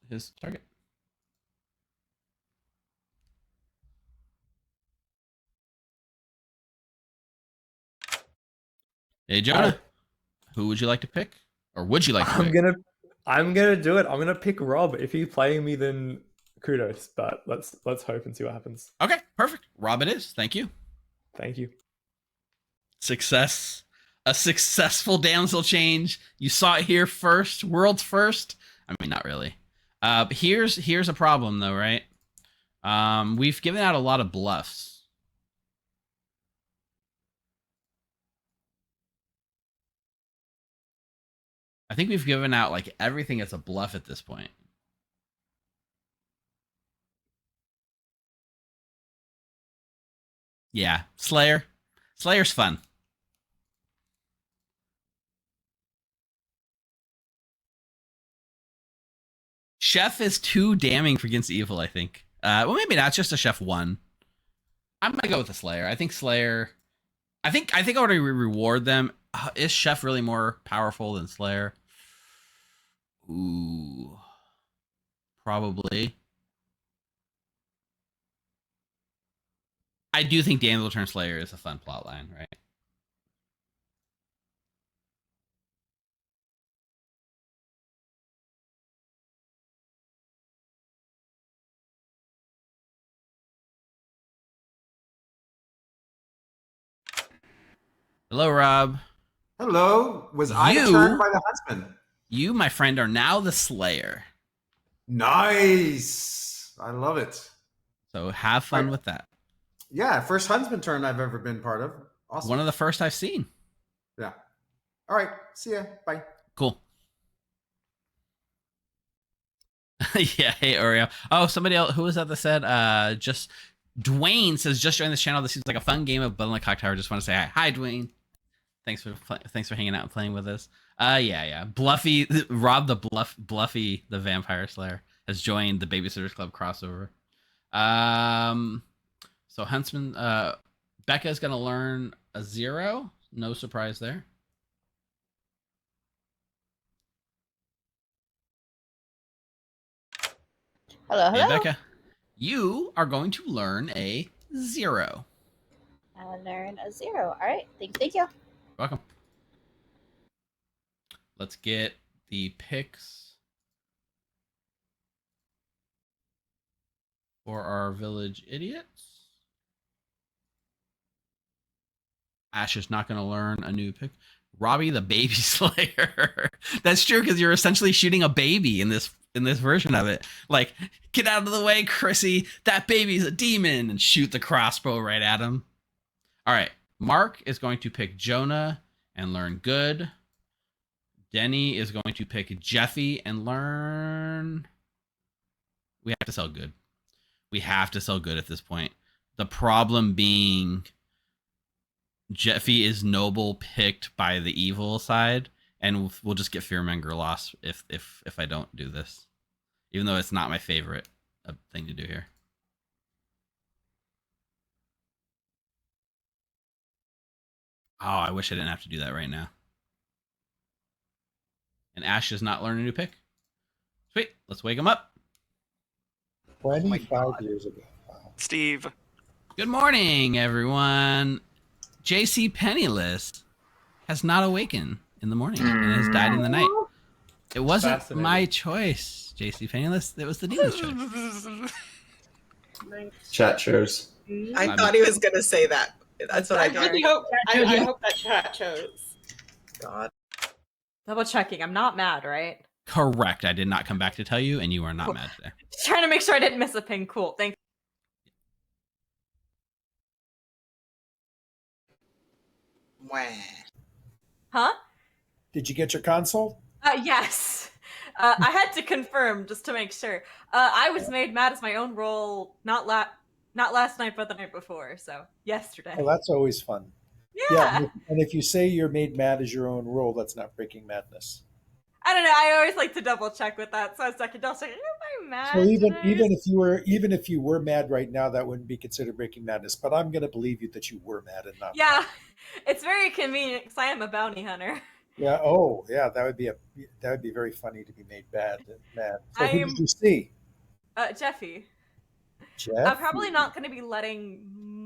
his target. Hey, Jonah. Who would you like to pick? Or would you like to pick? I'm gonna do it. I'm gonna pick Rob. If he's playing me, then kudos. But let's hope and see what happens. Okay, perfect. Rob it is. Thank you. Thank you. Success. A successful damsel change. You saw it here first. World's first. I mean, not really. Here's a problem though, right? We've given out a lot of bluffs. I think we've given out like everything as a bluff at this point. Yeah, Slayer. Slayer's fun. Chef is too damning for against evil, I think. Well, maybe not. It's just a Chef 1. I'm gonna go with the Slayer. I think Slayer. I think I want to reward them. Is Chef really more powerful than Slayer? Ooh, probably. I do think Damsel turn Slayer is a fun plotline, right? Hello, Rob. Hello. Was I turned by the husband? You, my friend, are now the Slayer. Nice. I love it. So have fun with that. Yeah, first husband turn I've ever been part of. Awesome. One of the first I've seen. Yeah. All right. See ya. Bye. Cool. Yeah. Hey, Oreo. Oh, somebody else. Who was that said? Just Dwayne says, just join this channel. This seems like a fun game of Building a Clocktower. Just want to say hi. Hi, Dwayne. Thanks for hanging out and playing with us. Yeah. Bluffy, Bluffy, the Vampire Slayer, has joined the Babysitters Club crossover. So Huntsman, Becca's gonna learn a 0. No surprise there. Hello. Hey, Becca, you are going to learn a 0. I learn a 0. All right. Thank you. Welcome. Let's get the picks for our village idiots. Ash is not going to learn a new pick. Robbie the Baby Slayer. That's true, because you're essentially shooting a baby in this version of it. Like, get out of the way, Chrissy. That baby's a demon, and shoot the crossbow right at him. All right. Mark is going to pick Jonah and learn good. Denny is going to pick Jeffy and learn. We have to sell good. We have to sell good at this point. The problem being, Jeffy is noble picked by the evil side, and we'll just get Fearmonger lost if I don't do this, even though it's not my favorite thing to do here. Oh, I wish I didn't have to do that right now. And Ash does not learn a new pick. Sweet, let's wake him up. 25 years ago. Wow. Steve. Good morning, everyone. JC Penniless has not awakened in the morning and has died in the night. It wasn't my choice, JC Penniless. It was the demon's choice. Chat shows. I thought he was going to say that. That's what I really hope. I hope that chat chose. God. Double checking. I'm not mad, right? Correct. I did not come back to tell you, and you are not mad today. Just trying to make sure I didn't miss a ping. Cool. Thank you. Wah. Huh? Did you get your console? Yes. I had to confirm just to make sure. I was made mad as my own role, not last night, but the night before. So yesterday. Oh, that's always fun. Yeah. And if you say you're made mad as your own role, that's not breaking madness. I don't know. I always like to double check with that. So I was like, don't say, am I mad? So even today? even if you were mad right now, that wouldn't be considered breaking madness. But I'm going to believe you that you were mad and not. Yeah, it's very convenient because I am a bounty hunter. Yeah. Oh, yeah. That would be very funny to be made mad. So who did you see? Jeffy. Jeff. I'm probably not going to be letting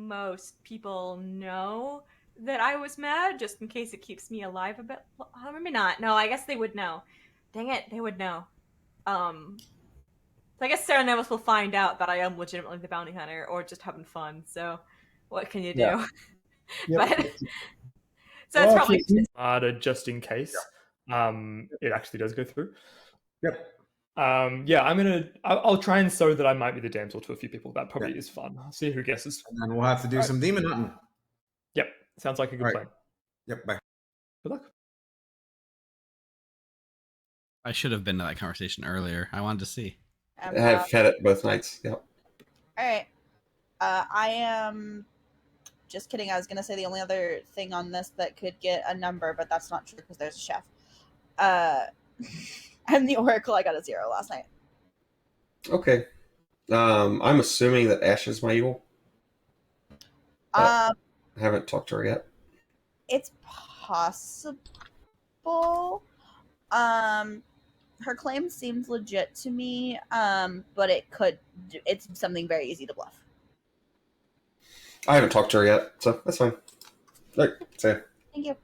most people know that I was mad, just in case it keeps me alive a bit. Maybe not. No, I guess they would know. Dang it, they would know. So I guess Sarah Nevis will find out that I am legitimately the bounty hunter, or just having fun. So, what can you do? Yeah. But so it's probably just in case. It actually does go through. Yep. I'll try and sow that I might be the damsel to a few people. That probably is fun. I'll see who guesses. And then we'll have to do some demon hunting. Yep. Sounds like a good plan. Yep. Bye. Good luck. I should have been to that conversation earlier. I wanted to see. I've had it both nights. Yep. All right. I am just kidding. I was going to say the only other thing on this that could get a number, but that's not true because there's a chef. I'm the Oracle. I got a 0 last night. Okay. I'm assuming that Ash is my evil. I haven't talked to her yet. It's possible. Her claim seems legit to me, but it's something very easy to bluff. I haven't talked to her yet, so that's fine. All right, see ya. Thank you.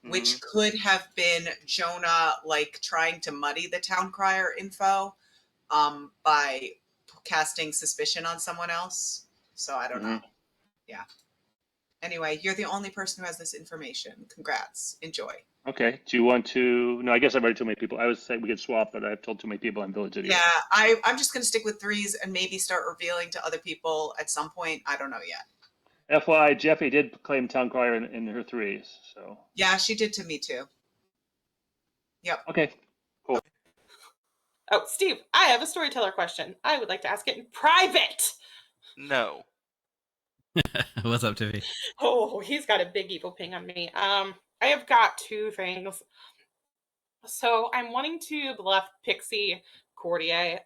Which could have been Jonah, like, trying to muddy the town crier info by casting suspicion on someone else. So I don't know. Yeah. Anyway, you're the only person who has this information. Congrats. Enjoy. Okay. Do you want to? No, I guess I've already told my people. I was saying we could swap, but I've told too many people I'm village idiot. Yeah, I'm just going to stick with 3s and maybe start revealing to other people at some point. I don't know yet. FYI, Jeffy did claim town crier in her threes. So Yeah, she did to me too. Yep. okay, cool. Oh, Steve, I have a storyteller question. I would like to ask it in private. No. What's up, Tiffy? Oh, he's got a big evil ping on me. I have got two things. So I'm wanting to bluff Pixie Courtier,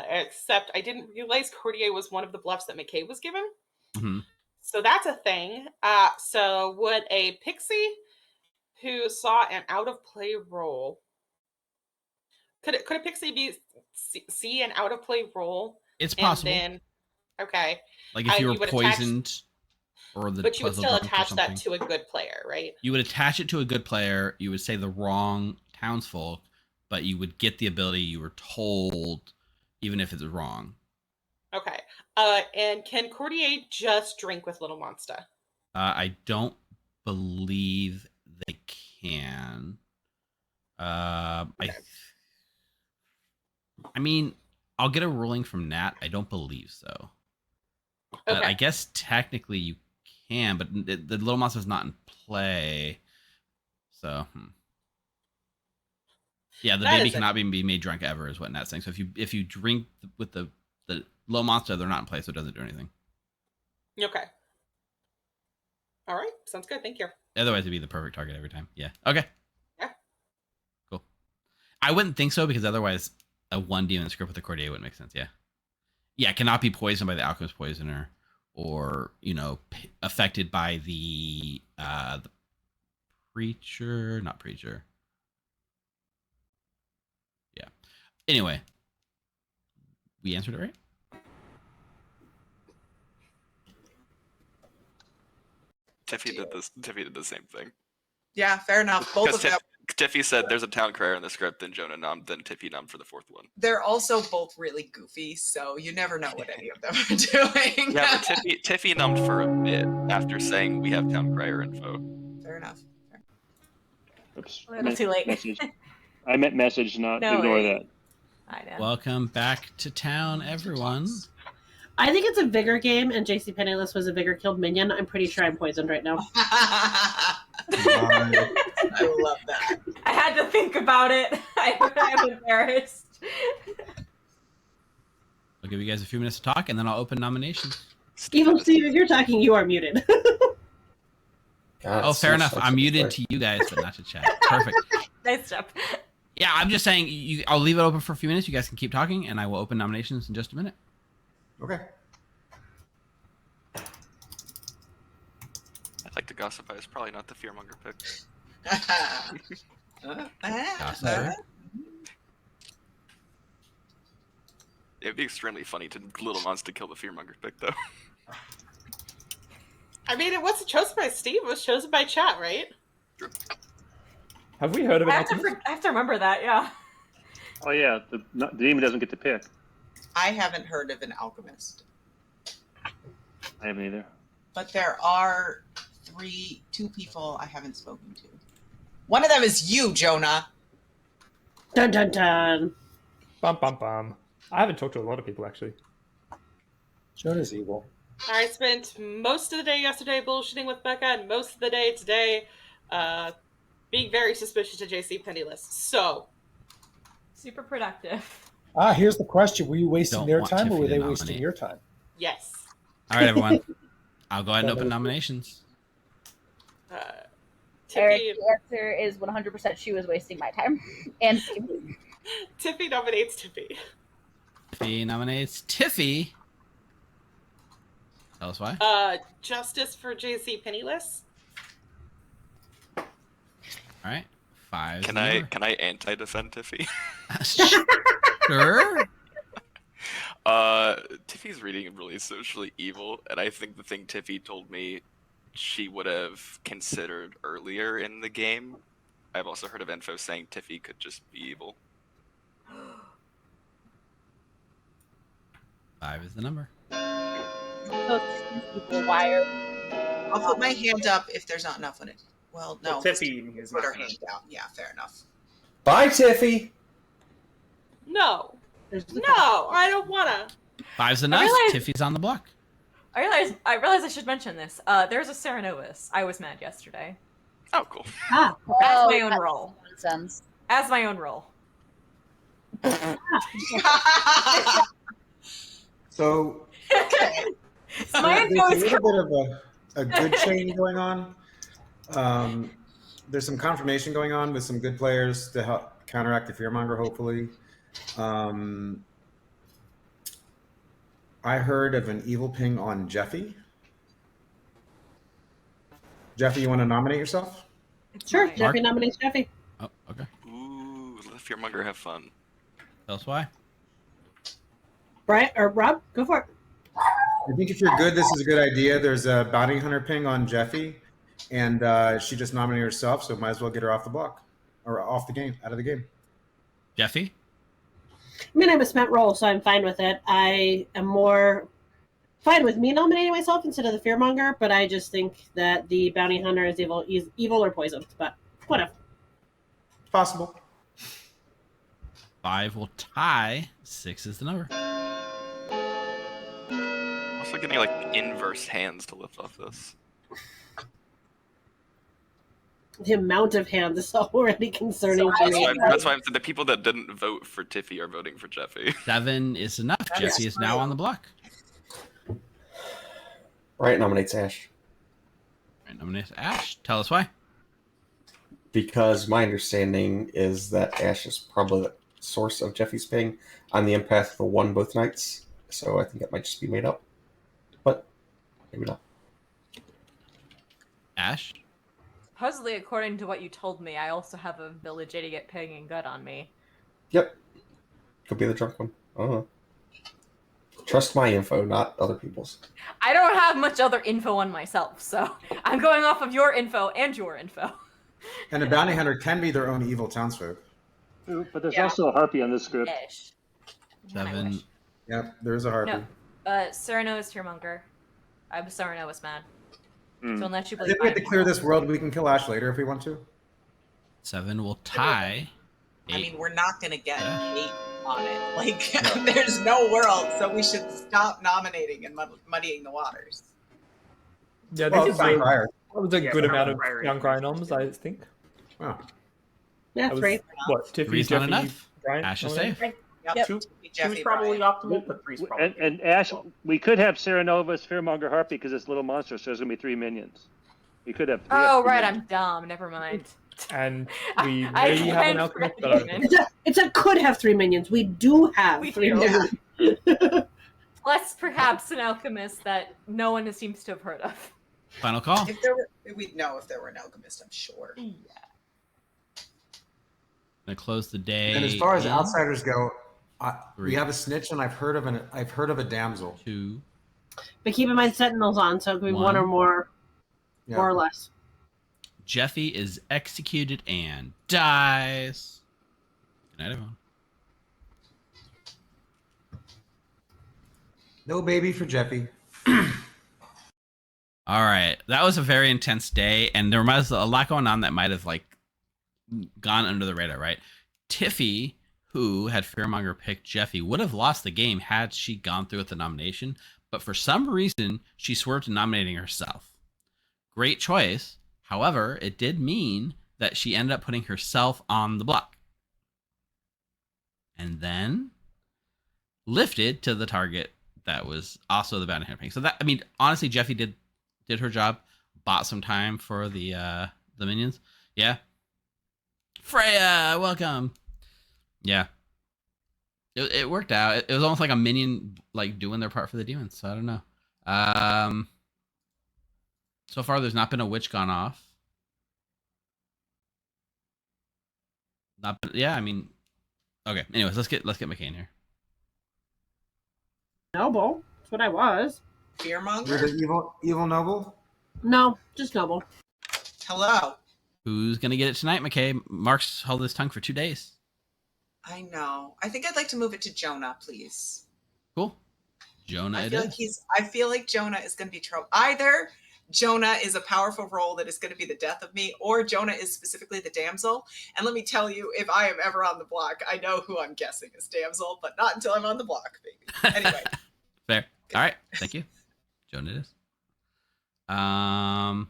except I didn't realize Courtier was one of the bluffs that McKay was given. Mm-hmm. So that's a thing. So would a Pixie who saw an out of play roll, could a Pixie see an out of play roll? It's possible. And then, okay. Like if you were would poisoned or the but you would puzzle still drunk or attach that something. to a good player, right? You would attach it to a good player. You would say the wrong townsfolk, but you would get the ability you were told, even if it's wrong. Okay. And can Courtier just drink with Little Monsta? I don't believe they can. I mean, I'll get a ruling from Nat. I don't believe so. But Okay. I guess technically you can, but the Little Monster is not in play. So, yeah, the That baby is cannot be made drunk ever, is what Nat's saying. So if you drink with the Little Monster, they're not in play, so it doesn't do anything. Okay. All right. Sounds good. Thank you. Otherwise, it'd be the perfect target every time. Yeah. Okay. Yeah. Cool. I wouldn't think so, because otherwise a one demon script with a Cordier wouldn't make sense. Yeah. Yeah, it cannot be poisoned by the Alchemist Poisoner, or, affected by the Preacher, not Preacher. Yeah. Anyway, we answered it right? Tiffy did the same thing. Yeah, fair enough. Both of them. Tiffy said there's a town crier in the script, then Jonah nommed, then Tiffy nommed for the fourth one. They're also both really goofy, so you never know what any of them are doing. Yeah, but Tiffy nommed for a bit after saying we have town crier info. Fair enough. Oops. A little too late. Message. I meant message, not No ignore worries. that. I know. Welcome back to town, everyone. I think it's a vigor game, and JC Penniless was a vigor killed minion. I'm pretty sure I'm poisoned right now. I love that. I had to think about it. I'm embarrassed. I'll give you guys a few minutes to talk, and then I'll open nominations. Evil Steve, if you're talking, you are muted. God, Oh, it's fair so enough. such I'm a muted play. to you guys, but not to chat. Perfect. Nice job. Yeah, I'm just saying, I'll leave it open for a few minutes. You guys can keep talking, and I will open nominations in just a minute. Okay. I'd like to gossip, but it's probably not the fearmonger pick. Gossip. It'd be extremely funny to Little Monster kill the fearmonger pick, though. I mean, it wasn't chosen by Steve. It was chosen by chat, right? Have we heard of I it? have to remember that, yeah. Oh yeah, the demon doesn't get to pick. I haven't heard of an alchemist, I haven't either. but there are two people I haven't spoken to. One of them is you, Jonah. Dun dun dun. Bum bum bum. I haven't talked to a lot of people actually. Jonah's evil. I spent most of the day yesterday bullshitting with Becca, and most of the day today being very suspicious of JC Penniless. So, Super productive. Here's the question. Were you wasting Don't their want time, or Tiffany were to they nominate. wasting your time? yes. All right, everyone. I'll go ahead and open nominations. Eric, Tiffy, the answer is 100% she was wasting my time. And Tiffy nominates Tiffy. Tiffy nominates Tiffy. Tell us why. Justice for JC Penniless. All right. 5. Can I anti-defend Tiffy? Sure. Tiffy's reading really socially evil, and I think the thing Tiffy told me she would have considered earlier in the game. I've also heard of info saying Tiffy could just be evil. 5 is the number. I'll put my hand up if there's not enough on it. Well, no. Well, Tiffy is put her not hand down. Yeah, fair enough. Bye, Tiffy. No. No, I don't wanna. 5's enough. realized- Tiffy's on the block. I realize I should mention this. There's a Serenovus. I was mad yesterday. Oh, cool. Ah, As my own role. Nonsense. As my own role. So My there's info a is little bit of a good chain going on. There's some confirmation going on with some good players to help counteract the fearmonger, hopefully. I heard of an evil ping on Jeffy. Jeffy, you want to nominate yourself? Sure, Mark? Jeffy nominates Jeffy. Oh, okay. Ooh, let the fearmonger have fun. Tell us why. Brian or Rob, go for it. I think if you're good, this is a good idea. There's a bounty hunter ping on Jeffy, and she just nominated herself, so might as well get her off the block or off the game, out of the game. Jeffy? I mean, I'm a spent role, so I'm fine with it. I am more fine with me nominating myself instead of the fearmonger, but I just think that the bounty hunter is evil or poisoned. But whatever. Possible. 5 will tie. 6 is the number. I'm also getting like inverse hands to lift off this. The amount of hands is already concerning to me. That's why I'm saying the people that didn't vote for Tiffy are voting for Jeffy. 7 is enough. Jeffy is now on the block. Right, nominates Ash. Right, nominates Ash. Tell us why. Because my understanding is that Ash is probably the source of Jeffy's ping. I'm the empath who won both nights, so I think it might just be made up. But maybe not. Ash? Supposedly, according to what you told me, I also have a village idiot pinging gut on me. Yep. Could be the drunk one. I don't know. Trust my info, not other people's. I don't have much other info on myself, so I'm going off of your info and your info. And a bounty hunter can be their own evil townsfolk. But there's also a harpy on this group. Ish. 7. Yep, there is a harpy. No, Cyrano is Fearmonger. I'm Cyrano was mad. So unless you I believe think we have to clear this world. We can kill Ash later if we want to. 7 will tie. 8. I mean, we're not going to get hate on it. Like, there's no world, so we should stop nominating and muddying the waters. Yeah, Well, this is it's a, prior. that was a Yeah, good we're amount not of prior young Grinoms, I think. Wow. Yeah, That was, 3. what, Tiffy, Three's not Jeffy, enough. Brian? Ash is nominated? safe. Yep. Two's probably optimal, but three's probably. And Ash, we could have Serenova's Fearmonger Harpy because it's Little Monster, so there's going to be 3 minions. We could have. Oh, right, I'm dumb. Never mind. And we I may have an alchemist. but I don't think- It's a could have 3 minions. We do have We 3 do. minions. Plus, perhaps an alchemist that no one seems to have heard of. Final call. If there were, we'd know if there were an alchemist, I'm sure. Yeah. Gonna close the day. And as far as in outsiders go, we 3, have a snitch, and I've heard of a damsel. 2. But keep in mind, Sentinel's on, so it could be one or more, Yeah. more or less. Jeffy is executed and dies. Good night, everyone. No baby for Jeffy. All right, that was a very intense day, and there was a lot going on that might have like gone under the radar, right? Tiffy, who had Fearmonger pick Jeffy, would have lost the game had she gone through with the nomination, but for some reason, she swerved to nominating herself. Great choice. However, it did mean that she ended up putting herself on the block. And then lifted to the target that was also the bounty hunter ping. So that, I mean, honestly, Jeffy did her job, bought some time for the minions. Yeah. Freya, welcome. Yeah. It worked out. It was almost like a minion like doing their part for the demons. So I don't know. So far there's not been a witch gone off. Yeah, I mean, okay. Anyways, let's get McCain here. Noble. That's what I was. Fearmonger? You're the evil noble? No, just Noble. Hello. Who's gonna get it tonight, McKay? Mark's held his tongue for 2 days. I know. I think I'd like to move it to Jonah, please. Cool. Jonah I feel like Jonah is going to be trouble. Either Jonah is a powerful role that is going to be the death of me, or Jonah is specifically the damsel. And let me tell you, if I am ever on the block, I know who I'm guessing is damsel, but not until I'm on the block, baby. Anyway. Fair. All right. Thank you. Jonah is. I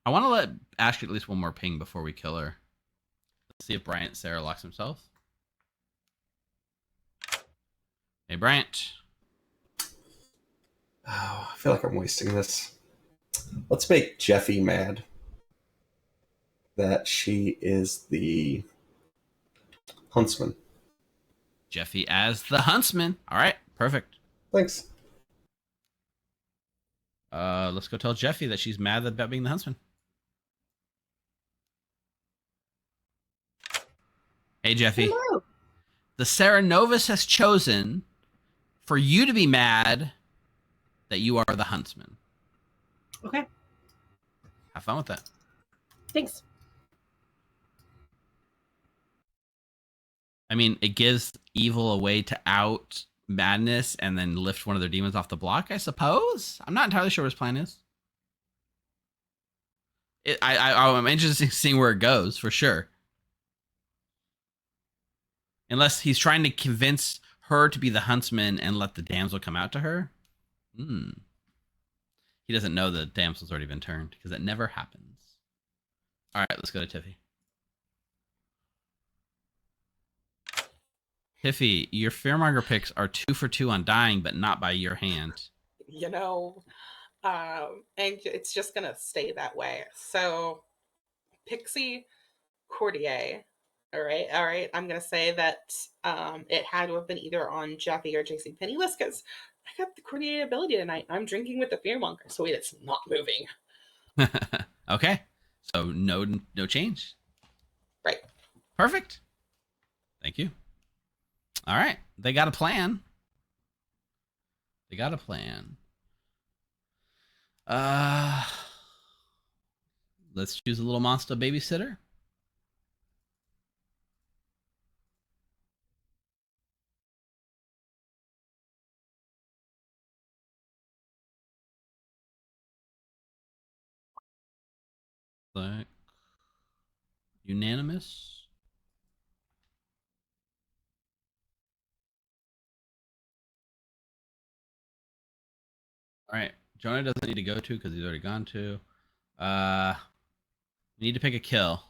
want to let Ash get at least one more ping before we kill her. Let's see if Bryant Sarah locks himself. Hey, Bryant. Oh, I feel like I'm wasting this. Let's make Jeffy mad that she is the huntsman. Jeffy as the huntsman. All right, perfect. Thanks. Let's go tell Jeffy that she's mad about being the huntsman. Hey, Jeffy. Hello. The Sarah Novus has chosen for you to be mad that you are the huntsman. Okay. Have fun with that. Thanks. I mean, it gives evil a way to out madness and then lift one of their demons off the block, I suppose. I'm not entirely sure what his plan is. I'm interested in seeing where it goes, for sure. Unless he's trying to convince her to be the huntsman and let the damsel come out to her. He doesn't know the damsel's already been turned, because that never happens. All right, let's go to Tiffy. Tiffy, your fearmonger picks are 2 for 2 on dying, but not by your hand. You know, and it's just gonna stay that way. So, Pixie, Courtier. All right. I'm gonna say that it had to have been either on Jeffy or JC Penniless because I got the Courtier ability tonight. I'm drinking with the fearmonger, so it's not moving. Okay, so no change. Right. Perfect. Thank you. All right, they got a plan. Let's choose a little monster babysitter. Like unanimous. All right, Jonah doesn't need to go to because he's already gone to. We need to pick a kill.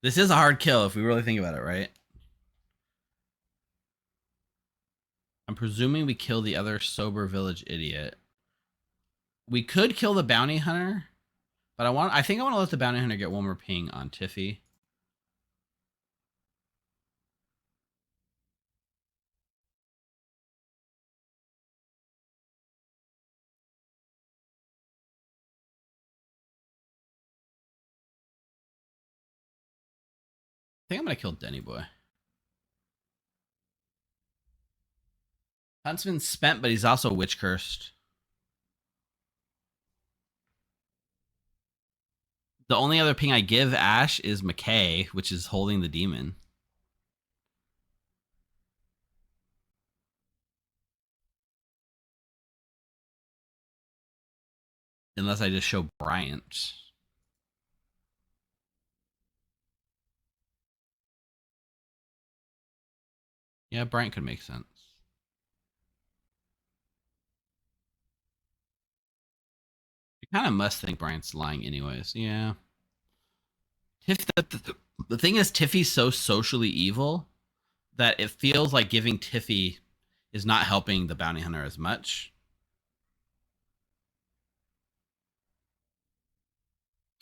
This is a hard kill if we really think about it, right? I'm presuming we kill the other sober village idiot. We could kill the bounty hunter, but I think I want to let the bounty hunter get one more ping on Tiffy. I think I'm gonna kill Denny Boy. Huntsman's spent, but he's also witch cursed. The only other ping I give Ash is McKay, which is holding the demon. Unless I just show Bryant. Yeah, Bryant could make sense. You kind of must think Bryant's lying anyways. Yeah. The thing is, Tiffy's so socially evil that it feels like giving Tiffy is not helping the bounty hunter as much.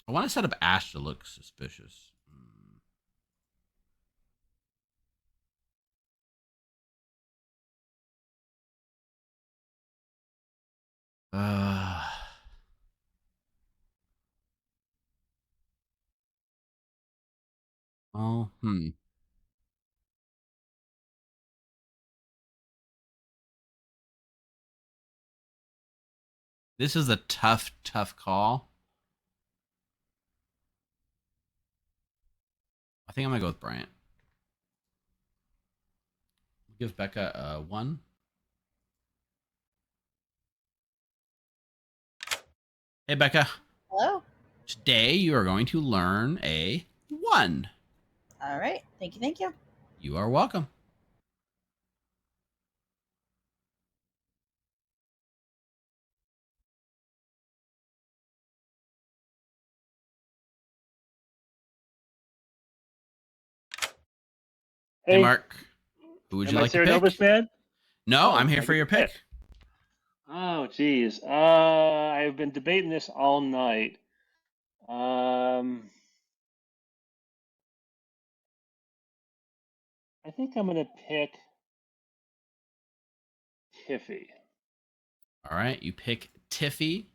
I want to set up Ash to look suspicious. This is a tough call. I think I'm gonna go with Bryant. Give Becca a 1. Hey, Becca. Hello. Today you are going to learn a 1. All right. Thank you. You are welcome. Hey, Mark. Who would am you I like to Sarah pick? Nova's man? No, Oh, I'm here I for get your to pick. pick. Oh, geez. I've been debating this all night. I think I'm gonna pick Tiffy. All right, you pick Tiffy,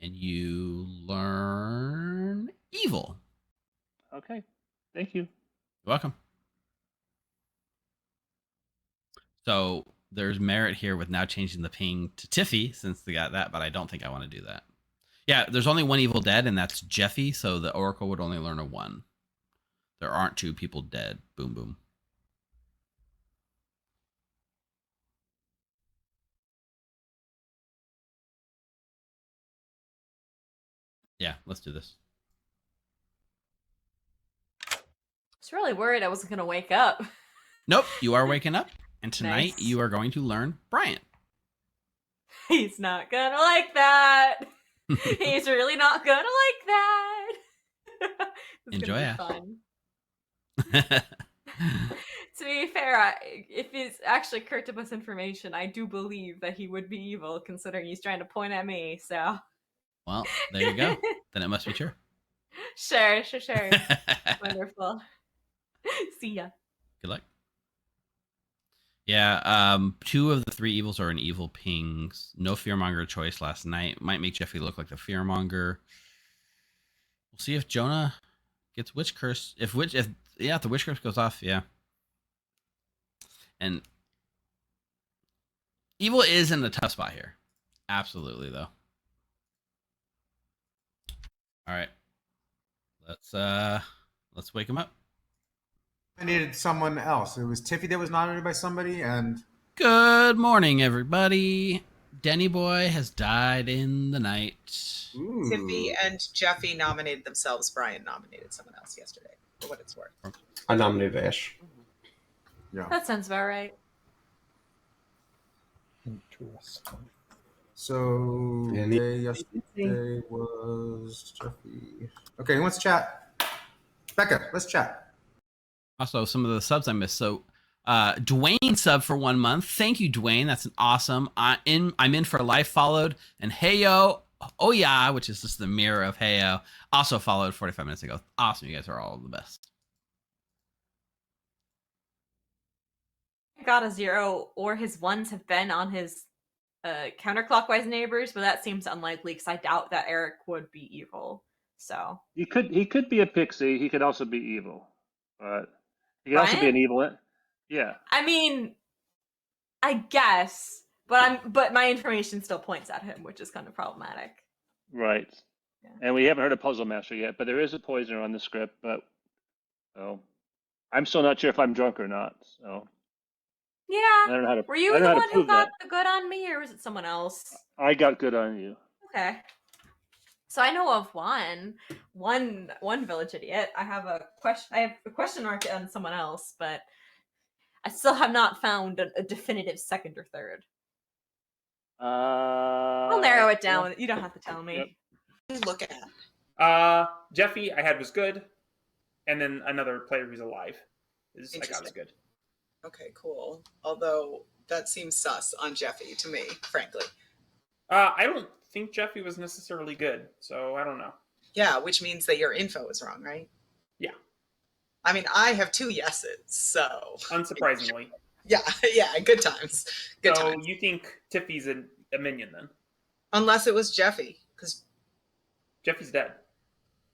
and you learn evil. Okay, thank you. You're welcome. So there's merit here with now changing the ping to Tiffy since they got that, but I don't think I want to do that. Yeah, there's only one evil dead, and that's Jeffy, so the Oracle would only learn a 1. There aren't 2 people dead. Boom, boom. Yeah, let's do this. I was really worried I wasn't going to wake up. Nope, you are waking up, and tonight Nice. you are going to learn Bryant. He's not going to like that. He's really not going to like that. It's Enjoy gonna be fun. To be fair, if it's actually Kurtibus information, I do believe that he would be evil, considering he's trying to point at me, so... Well, there you go. Then it must be true. Sure. Wonderful. See ya. Good luck. Yeah, 2 of the 3 evils are in evil pings. No fearmonger choice last night. Might make Jeffy look like the fearmonger. We'll see if Jonah gets witch curse. If the witch curse goes off, yeah. And evil is in a tough spot here. Absolutely, though. All right. Let's wake him up. I needed someone else. It was Tiffy that was nominated by somebody, and Good morning, everybody. Denny Boy has died in the night. Tiffy and Jeffy nominated themselves. Brian nominated someone else yesterday, for what it's worth. I nominated Ash. Yeah. That sounds about right. Interesting. So yesterday was Jeffy. Okay, who wants to chat? Becca, let's chat. Also, some of the subs I missed. So, Dwayne sub for 1 month. Thank you, Dwayne. That's an awesome. I'm in for life followed, and Heyo, oh yeah, which is just the mirror of Heyo, also followed 45 minutes ago. Awesome, you guys are all the best. Got a 0, or his 1s have been on his counterclockwise neighbors, but that seems unlikely because I doubt that Eric would be evil. So He could be a pixie. He could also be evil, but he could also be an Brian? evil. Yeah. I mean, I guess, but my information still points at him, which is kind of problematic. Right. Yeah. And we haven't heard of Puzzle Master yet, but there is a poisoner on the script. But I'm still not sure if I'm drunk or not. So Yeah. I don't know how to. Were you I don't the know how one to who prove got that. the good on me, or was it someone else? I got good on you. Okay. So I know of one village idiot. I have a question mark on someone else, but I still have not found a definitive second or third. I'll narrow it down. Yeah. You don't have to tell me. Yep. Look at Jeffy, I had was good, and then another player who's alive I got was good. Okay, cool. Although that seems sus on Jeffy to me, frankly. I don't think Jeffy was necessarily good, so I don't know. Yeah, which means that your info is wrong, right? Yeah. I mean, I have 2 yeses, so Unsurprisingly. yeah, good times. Good so times. You think Tiffy's a minion then? Unless it was Jeffy, because Jeffy's dead.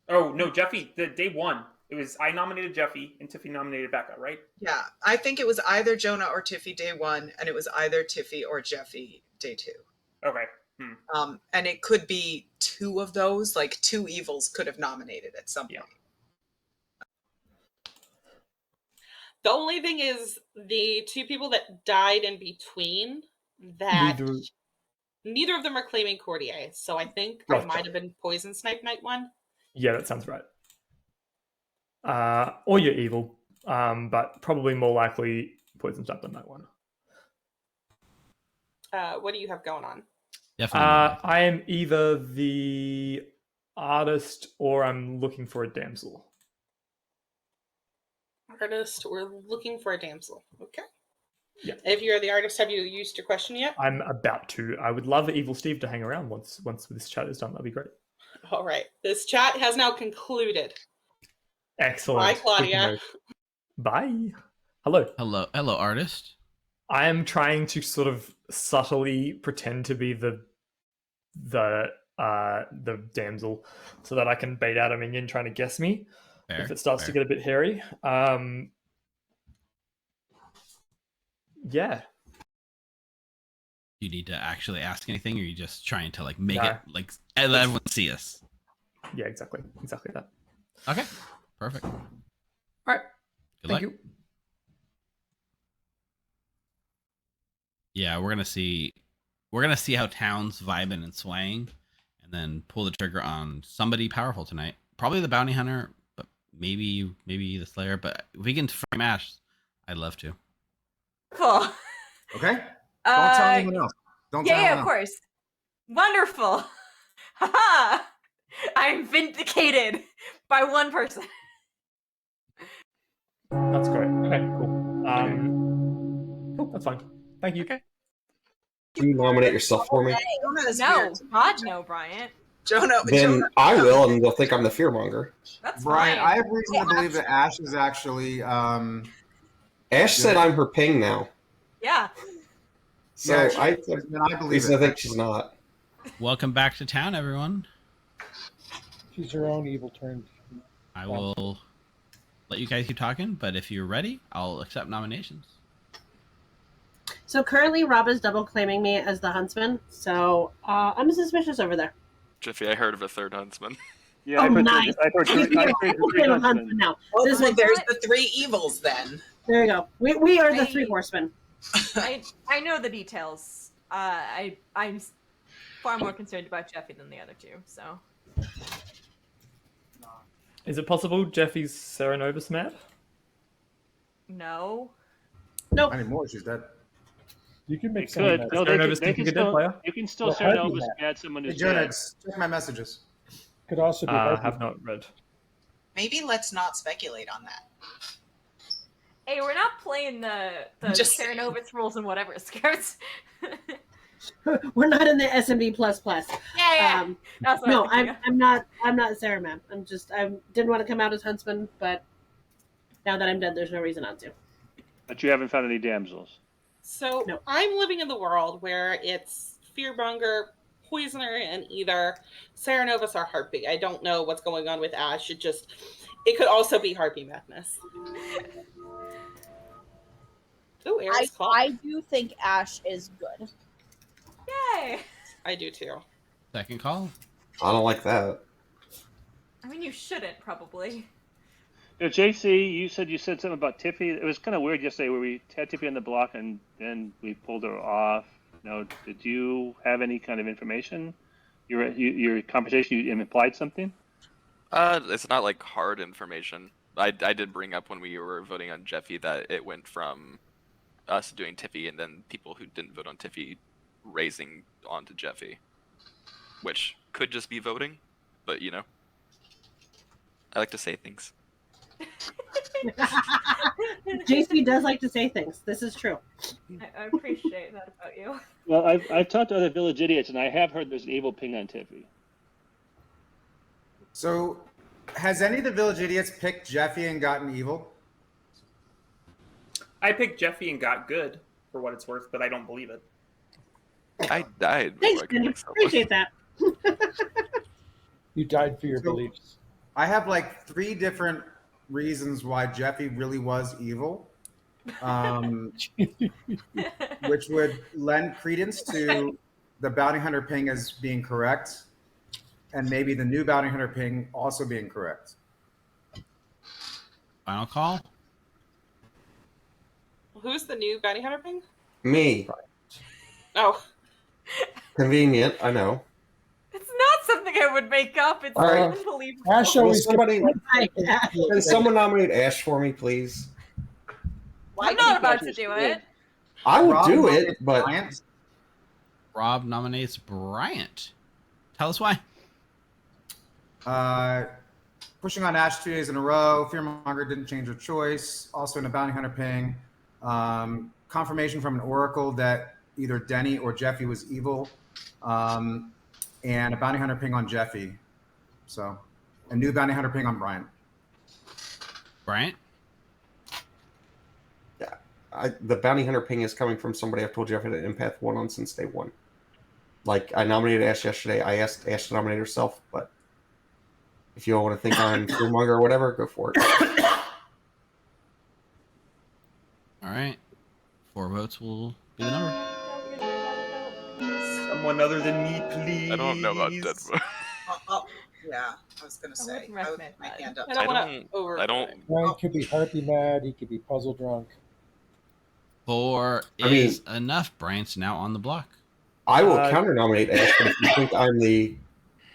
Oh no, Jeffy. The day 1, it was I nominated Jeffy and Tiffy nominated Becca, right? yeah, I think it was either Jonah or Tiffy day 1, and it was either Tiffy or Jeffy day 2. Okay. And it could be 2 of those, like 2 evils could have nominated at some point. The only thing is the 2 people that died in between that neither of them are claiming Courtier. So I think I might have been poison snipe night 1. Yeah, that sounds right. Or you're evil, but probably more likely poison snipe than night 1. What do you have going on? I am either the artist or I'm looking for a damsel. Artist, we're looking for a damsel. Okay. Yeah. If you're the artist, have you used your question yet? I'm about to. I would love Evil Steve to hang around once this chat is done. That'd be great. All right. This chat has now concluded. Excellent. Bye, Good to Claudia. know. Bye. Hello. Hello, artist. I am trying to sort of subtly pretend to be the damsel, so that I can bait out a minion trying to guess me if it starts to get a bit hairy. Yeah. You need to actually ask anything, or are you just trying to like make No. it like let everyone see us? Yeah, exactly that. Okay, perfect. All right. Good Thank luck. you. Yeah, we're gonna see how town's vibing and swaying, and then pull the trigger on somebody powerful tonight. Probably the bounty hunter, but maybe the slayer. But if we can frame Ash, I'd love to. Cool. Okay. Don't tell anyone else. Don't tell Yeah, anyone of course. Wonderful. Haha. I'm vindicated by one person. That's great. Okay, cool. Cool, that's fine. Thank you. Okay. Can you nominate yourself for me? No, God, no, Bryant. Then I will, and they'll think I'm the fearmonger. That's Brian, fine. I have reason to believe that Ash is actually. Ash said I'm her ping now. Yeah. So Yeah, I believe reason it. to think she's not. Welcome back to town, everyone. She's her own evil turned. I will let you guys keep talking, but if you're ready, I'll accept nominations. So currently, Rob is double claiming me as the huntsman. So I'm suspicious over there. Jiffy, I heard of a third huntsman. Yeah, Oh, nice. I heard I'm a huntsman now. Well, This then is- there's the three evils then. There you go. We are the three horsemen. I know the details. I'm far more concerned about Jeffy than the other two. So. Is it possible Jeffy's Serenovus mad? No. Nope. Not anymore. She's dead. You can They make someone could. mad. No, they can still. player? You can still Well, start Harvey Elvis Matt. add someone Hey, who's dead. Jonas, check my messages. Could also be. I Harvey. have not read. Maybe let's not speculate on that. Hey, we're not playing the Just- Serenovitz rules and whatever scares. We're not in the SMB plus. Yeah. That's what No, I'm thinking I'm not Sarah, man. I didn't want to come out as huntsman, but now that I'm dead, there's no reason not to. But you haven't found any damsels. So No. I'm living in the world where it's fearmonger, poisoner, and either Serenovus or Harpy. I don't know what's going on with Ash. It could also be Harpy madness. Oh, Eric's clock. I do think Ash is good. Yay! I do too. Second call. I don't like that. I mean, you shouldn't probably. JC, you said something about Tiffy. It was kind of weird yesterday where we had Tiffy on the block and then we pulled her off. Did you have any kind of information? Your conversation, you implied something? It's not like hard information. I did bring up when we were voting on Jeffy that it went from us doing Tiffy and then people who didn't vote on Tiffy raising onto Jeffy, which could just be voting, but I like to say things. JC does like to say things. This is true. I appreciate that about you. Well, I've talked to other village idiots and I have heard there's an evil ping on Tiffy. So, has any of the village idiots picked Jeffy and gotten evil? I picked Jeffy and got good, for what it's worth, but I don't believe it. I died. Thanks, before I could Benny. pick someone. Appreciate that. You died for your So- beliefs. I have like 3 different reasons why Jeffy really was evil, which would lend credence to the bounty hunter ping as being correct, and maybe the new bounty hunter ping also being correct. Final call. Who's the new bounty hunter ping? Me. Oh, Convenient, I know. It's not something I would make up. It's All right. unbelievable. Ash Will always somebody, Ash. can someone nominate Ash for me, please? I'm not about to do it. I would Rob do nominated it, but Bryant. Rob nominates Bryant. Tell us why. pushing on Ash 2 days in a row. Fearmonger didn't change her choice. Also in a bounty hunter ping. Confirmation from an oracle that either Denny or Jeffy was evil. And a bounty hunter ping on Jeffy. So a new bounty hunter ping on Bryant. Bryant? Yeah. The bounty hunter ping is coming from somebody I've told you I've had an empath 1 on since day 1. Like, I nominated Ash yesterday. I asked Ash to nominate herself, but if you all want to think I'm Fearmonger or whatever, go for it. All right. 4 votes will be the number. Someone other than me, please. I don't know about dead vote. Yeah, I was gonna say. I would put my hand up. I don't want to over. I don't. Brian could be harpy mad. He could be puzzle drunk. 4 is enough. Bryant's now on the block. I will counter nominate Ash, but if you think I'm the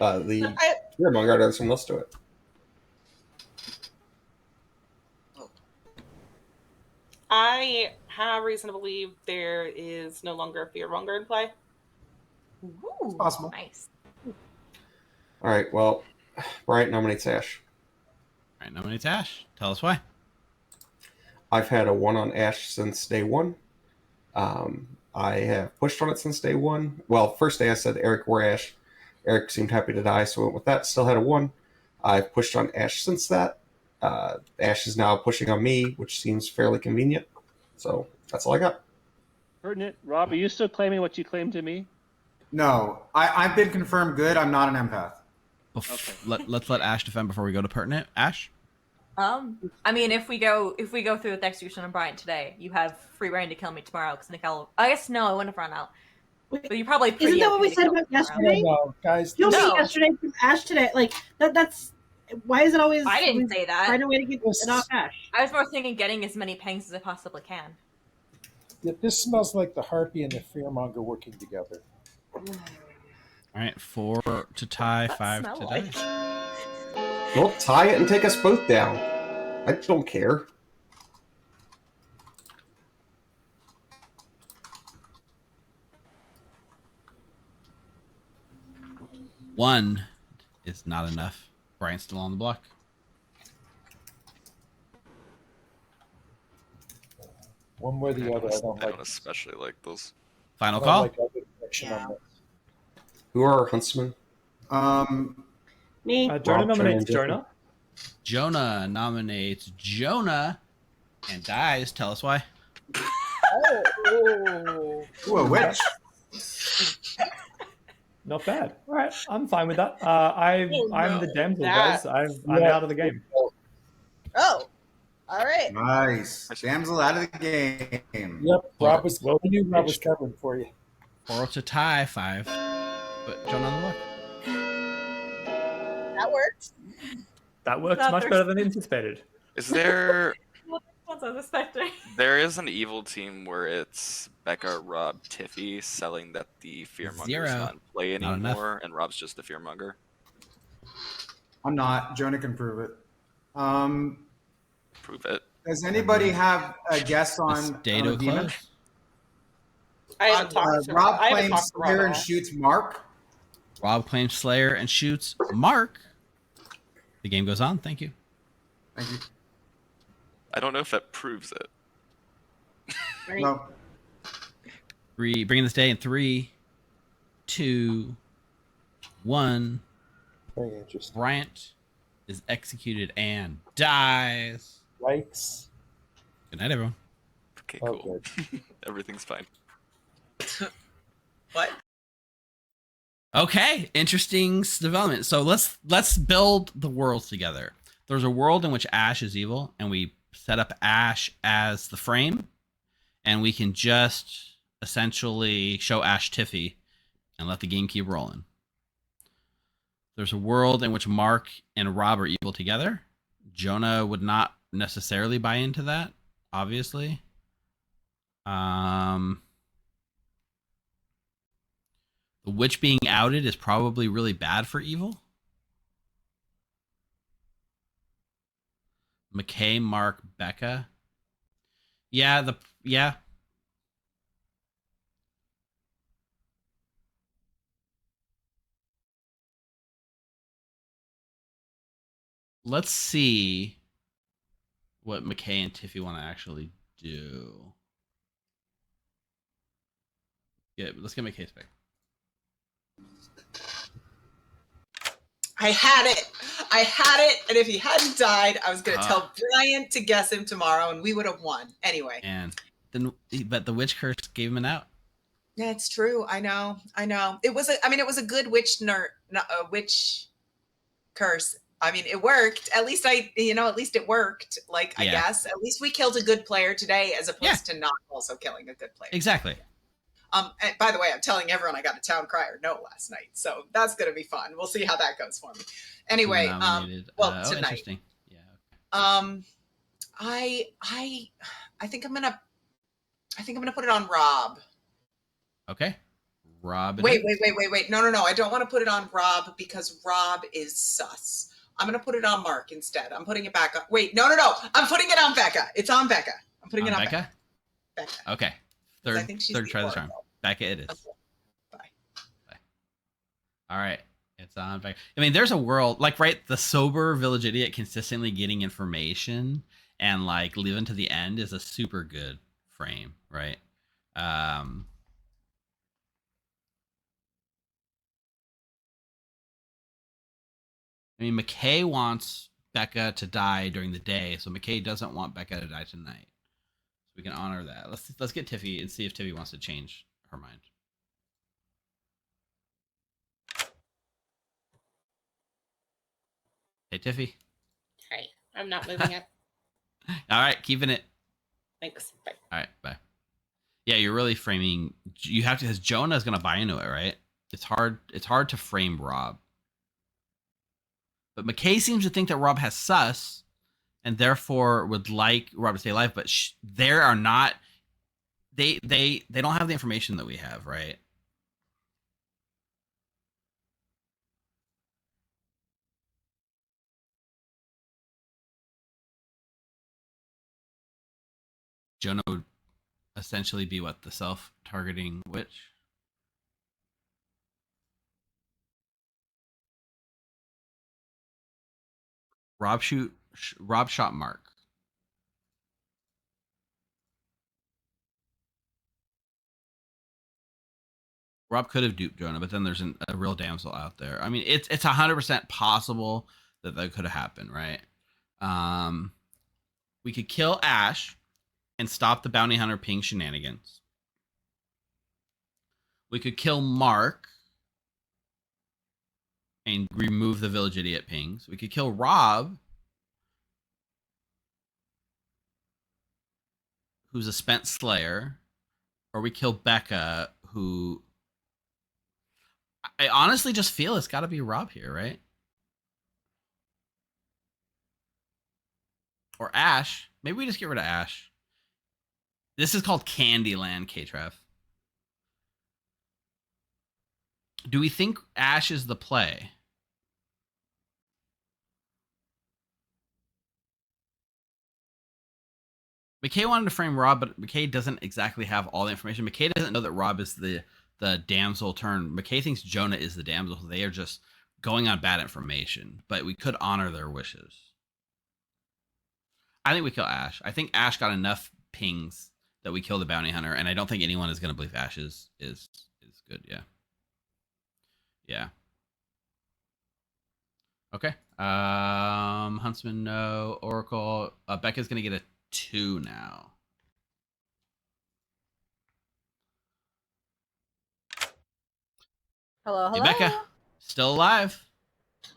Fearmonger, I'd have someone else do it. I have reason to believe there is no longer a fearmonger in play. Ooh, possible. Nice. All right, well, Bryant nominates Ash. All right, nominates Ash. Tell us why. I've had a 1 on Ash since day 1. I have pushed on it since day 1. Well, first day I said Eric or Ash. Eric seemed happy to die, so I went with that. Still had a 1. I've pushed on Ash since that. Ash is now pushing on me, which seems fairly convenient. So that's all I got. Pertinent. Rob, are you still claiming what you claimed to me? No, I've been confirmed good. I'm not an empath. Okay. Let's let Ash defend before we go to pertinent. Ash? I mean, if we go through with the execution on Bryant today, you have free reign to kill me tomorrow. Because I guess no, I wouldn't have run out. But you're probably pretty. Isn't that okay what we to said kill me about tomorrow. yesterday? No, guys. You'll No. see yesterday from Ash today. Like that's why is it always? I didn't say that. Find a way to get it off Ash. I was more thinking getting as many pangs as I possibly can. This smells like the harpy and the fearmonger working together. All right, 4 to tie, What's that 5 smell to like? die. Well, tie it and take us both down. I don't care. One is not enough. Bryant's still on the block. One way or the other, I don't I like. don't especially like those. Final I don't call. like other direction on this. Who are our huntsmen? Me. Jonah Rob, nominates Jonah, Jonah. Jonah nominates Jonah and dies. Tell us why. Oh. Ooh, a witch. Not bad. All right, I'm fine with that. I'm the damsel, guys. I'm out of the game. Oh, all right. Nice. Damsel out of the game. Yep, Rob was. Well, I knew Rob was covering for you. 4 to tie, 5. But Jonah on the block. That works. That works Not much there's- better than anticipated. Is there? What I was expecting. There is an evil team where it's Becca, Rob, Tiffy selling that the fearmonger Zero. is not in play Not enough. anymore, and Rob's just the fearmonger. I'm not. Jonah can prove it. Prove it. Does anybody have a guess The on state the of demon? close. I haven't talked to Rob I haven't claims talked to Rob Slayer at and all. shoots Mark. Rob claims Slayer and shoots Mark. The game goes on. Thank you. Thank you. I don't know if that proves it. Right. No. Bringing this day in 3, 2, 1. Very interesting. Bryant is executed and dies. Likes. Good night, everyone. Okay, Oh, cool. Everything's fine. What? Okay, interesting development. So let's build the worlds together. There's a world in which Ash is evil, and we set up Ash as the frame, and we can just essentially show Ash Tiffy and let the game keep rolling. There's a world in which Mark and Rob are evil together. Jonah would not necessarily buy into that, obviously. The witch being outed is probably really bad for evil. McKay, Mark, Becca. Yeah. let's see what McKay and Tiffy want to actually do. Yeah, let's get McKay's pick. I had it. And if he hadn't died, I was going to tell Brian to guess him tomorrow, and we would have won. Anyway. And then, but the witch curse gave him an out. Yeah, it's true. I know. It was a good witch witch curse. I mean, it worked. At least it worked. Like, I guess at least we killed a good player today, as opposed to not also killing a good player. Exactly. And by the way, I'm telling everyone I got a town crier note last night, so that's going to be fun. We'll see how that goes for me. Anyway, tonight. Interesting. Yeah. I think I'm gonna put it on Rob. Okay. Rob. Wait. No. I don't want to put it on Rob because Rob is sus. I'm gonna put it on Mark instead. I'm putting it back on. Wait, no. I'm putting it on Becca. It's on Becca. I'm putting it on Becca. Okay. Third try this time. Becca it is. Okay. Bye. All right. It's on Becca. I mean, there's a world like the sober village idiot consistently getting information and like living to the end is a super good frame, right? I mean, McKay wants Becca to die during the day, so McKay doesn't want Becca to die tonight. So we can honor that. Let's get Tiffy and see if Tiffy wants to change her mind. Hey, Tiffy. Hey, I'm not moving it. All right, keeping it. Thanks. Bye. All right, bye. Yeah, you're really framing. You have to, because Jonah's gonna buy into it, right? It's hard to frame Rob. But McKay seems to think that Rob has sus, and therefore would like Rob to stay alive. But there are not. They don't have the information that we have, right? Jonah would essentially be what, the self-targeting witch? Rob shot Mark. Rob could have duped Jonah, but then there's a real damsel out there. I mean, it's 100% possible that could have happened, right? We could kill Ash and stop the bounty hunter ping shenanigans. We could kill Mark and remove the village idiot pings. We could kill Rob, who's a spent slayer, or we kill Becca, who I honestly just feel it's got to be Rob here, right? Or Ash. Maybe we just get rid of Ash. This is called Candyland, K-Trav. Do we think Ash is the play? McKay wanted to frame Rob, but McKay doesn't exactly have all the information. McKay doesn't know that Rob is the damsel turn. McKay thinks Jonah is the damsel. So they are just going on bad information, but we could honor their wishes. I think we kill Ash. I think Ash got enough pings that we kill the bounty hunter, and I don't think anyone is going to believe Ash is good. Yeah. Okay. Huntsman, no. Oracle. Becca's going to get a 2 now. Hello. Hey, Becca. Still alive.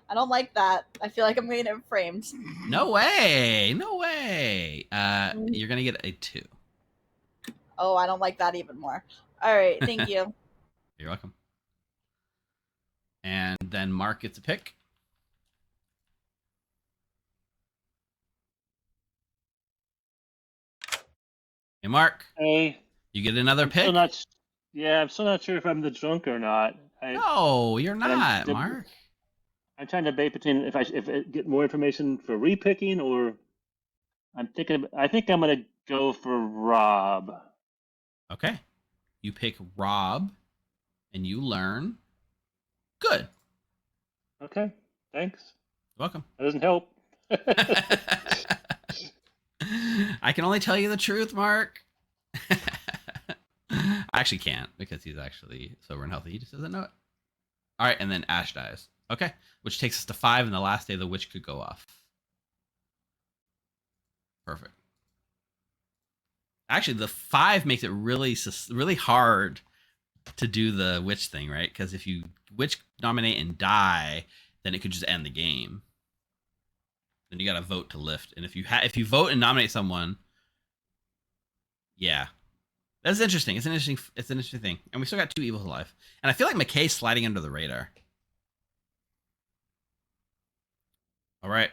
I don't like that. I feel like I'm going to get framed. No way. You're going to get a 2. Oh, I don't like that even more. All right. Thank you. You're welcome. And then Mark gets a pick. Hey, Mark. Hey. You get another pick? I'm still not sure if I'm the drunk or not. No, you're not, Mark. I'm trying to debate between if I get more information for repicking, or I think I'm gonna go for Rob. Okay. You pick Rob, and you learn. Good. Okay. Thanks. You're welcome. That doesn't help. I can only tell you the truth, Mark. I actually can't because he's actually sober and healthy. He just doesn't know it. All right, and then Ash dies. Okay, which takes us to 5, and the last day the witch could go off. Perfect. Actually, the 5 makes it really hard to do the witch thing, right? Because if you witch nominate and die, then it could just end the game. Then you got to vote to lift, and if you vote and nominate someone, yeah, that's interesting. It's an interesting thing, and we still got 2 evils alive, and I feel like McKay's sliding under the radar. All right,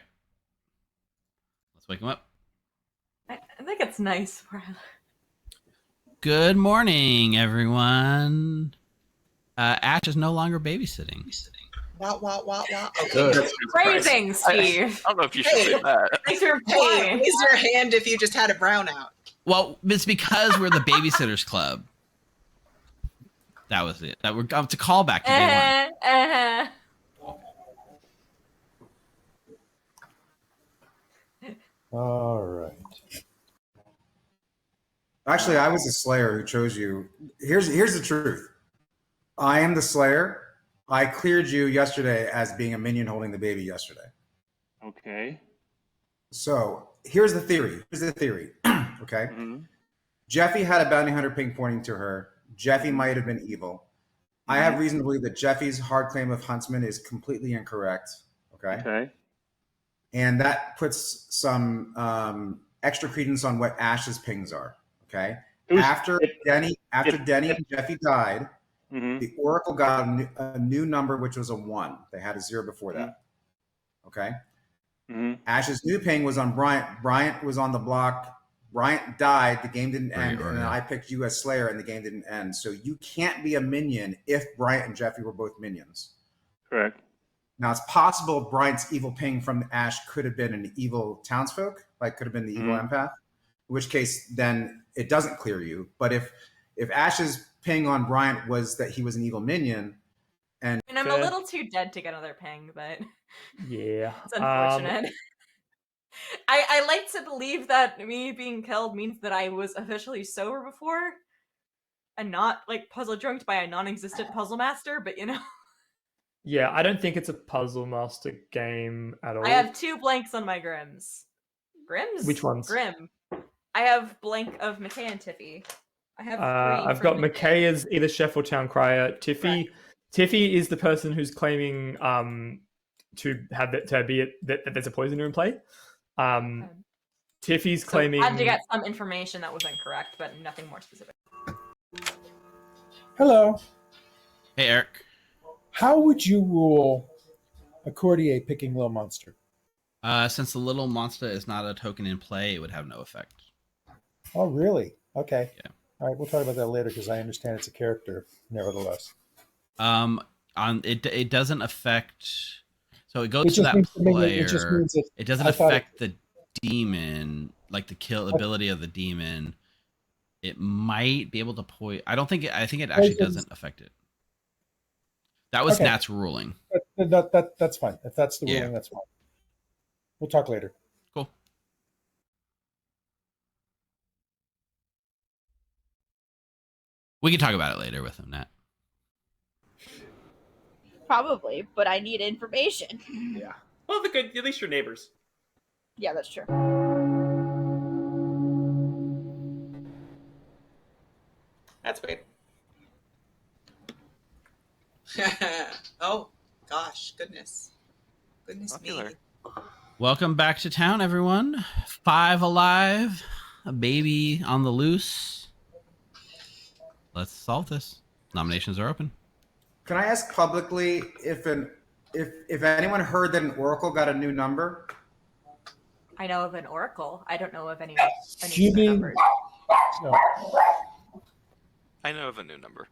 let's wake him up. I think it's nice. Good morning, everyone. Ash is no longer babysitting. Wow. Okay. Good. Phrasing, Steve. I don't know if you should say that. Thanks for Hey, playing. raise your hand if you just had a brownout. Well, it's because we're the Babysitters Club. That was it. It's a callback to day 1. All right. Actually, I was the Slayer who chose you. Here's the truth. I am the Slayer. I cleared you yesterday as being a minion holding the baby yesterday. Okay. So here's the theory. Okay. Mm-hmm. Jeffy had a bounty hunter ping pointing to her. Jeffy might have been evil. I have reason to believe that Jeffy's hard claim of Huntsman is completely incorrect. Okay. And that puts some extra credence on what Ash's pings are. Okay. After Denny and Jeffy died, the Oracle got a new number, which was a 1. They had a 0 before that. Okay. Ash's new ping was on Bryant. Bryant was on the block. Bryant died. The game didn't end. And then I picked you as Slayer, and the game didn't end. So you can't be a minion if Bryant and Jeffy were both minions. Correct. Now, it's possible Bryant's evil ping from Ash could have been an evil townsfolk, like could have been the evil empath, in which case then it doesn't clear you. But if Ash's ping on Bryant was that he was an evil minion, and I'm a little too dead to get another ping, but yeah, it's unfortunate. I like to believe that me being killed means that I was officially sober before and not like puzzle drunked by a non-existent puzzle master, but you know. Yeah, I don't think it's a puzzle master game at all. I have 2 blanks on my Grims. Grims? Which ones? Grim. I have blank of McKay and Tiffy. I have 3. I've got McKay as either chef or town crier. Tiffy is the person who's claiming to be that there's a poisoner in play. Tiffy's claiming. I had to get some information that was incorrect, but nothing more specific. Hello. Hey, Eric. How would you rule a courtier picking Lil Monsta? Since the Little Monsta is not a token in play, it would have no effect. Oh, really? Okay. Yeah. All right, we'll talk about that later because I understand it's a character, nevertheless. It doesn't affect. So it goes to that player. It doesn't affect the demon, like the kill ability of the demon. It might be able to poison. I think it actually doesn't affect it. That was Nat's ruling. That's fine. If that's the ruling, that's fine. We'll talk later. Cool. We can talk about it later with him, Nat. Probably, but I need information. Yeah. Well, at least you're neighbors. Yeah, that's true. That's weird. Oh, gosh. Goodness me. Welcome back to town, everyone. 5 alive, a baby on the loose. Let's solve this. Nominations are open. Can I ask publicly if anyone heard that an oracle got a new number? I know of an oracle. I don't know of any numbers. No. I know of a new number.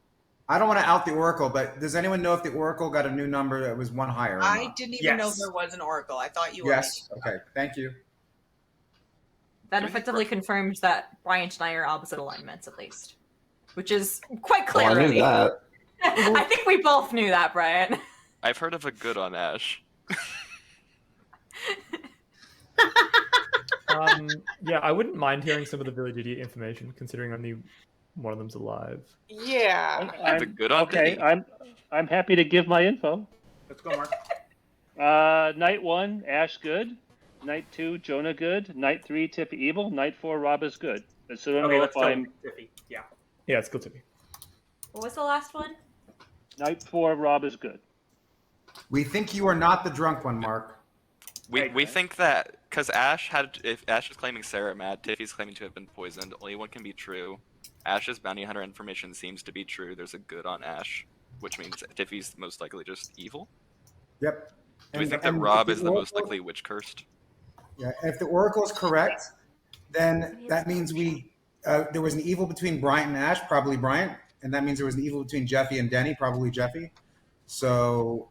I don't want to out the oracle, but does anyone know if the oracle got a new number that was 1 higher? I didn't even know there was an oracle. I thought you were. Yes. Okay. Thank you. That effectively confirms that Bryant and I are opposite alignments, at least, which is quite clear. Well, I knew that. I think we both knew that, Brian. I've heard of a good on Ash. Yeah, I wouldn't mind hearing some of the village idiot information, considering only one of them's alive. Yeah. The good on okay. Denny. I'm happy to give my info. Let's go, Mark. Night 1, Ash good. Night 2, Jonah good. Night 3, Tippy evil. Night 4, Rob is good. So I don't Okay, know let's if go. I'm Tiffy. Yeah. Yeah, it's good to be. What was the last one? Night 4, Rob is good. We think you are not the drunk one, Mark. We think that because if Ash is claiming Sarah mad, Tiffy's claiming to have been poisoned. Only one can be true. Ash's bounty hunter information seems to be true. There's a good on Ash, which means Tiffy's most likely just evil. Yep. Do we think that Rob is the most likely witch cursed? Yeah, if the oracle is correct, then that means there was an evil between Bryant and Ash, probably Bryant, and that means there was an evil between Jeffy and Denny, probably Jeffy. So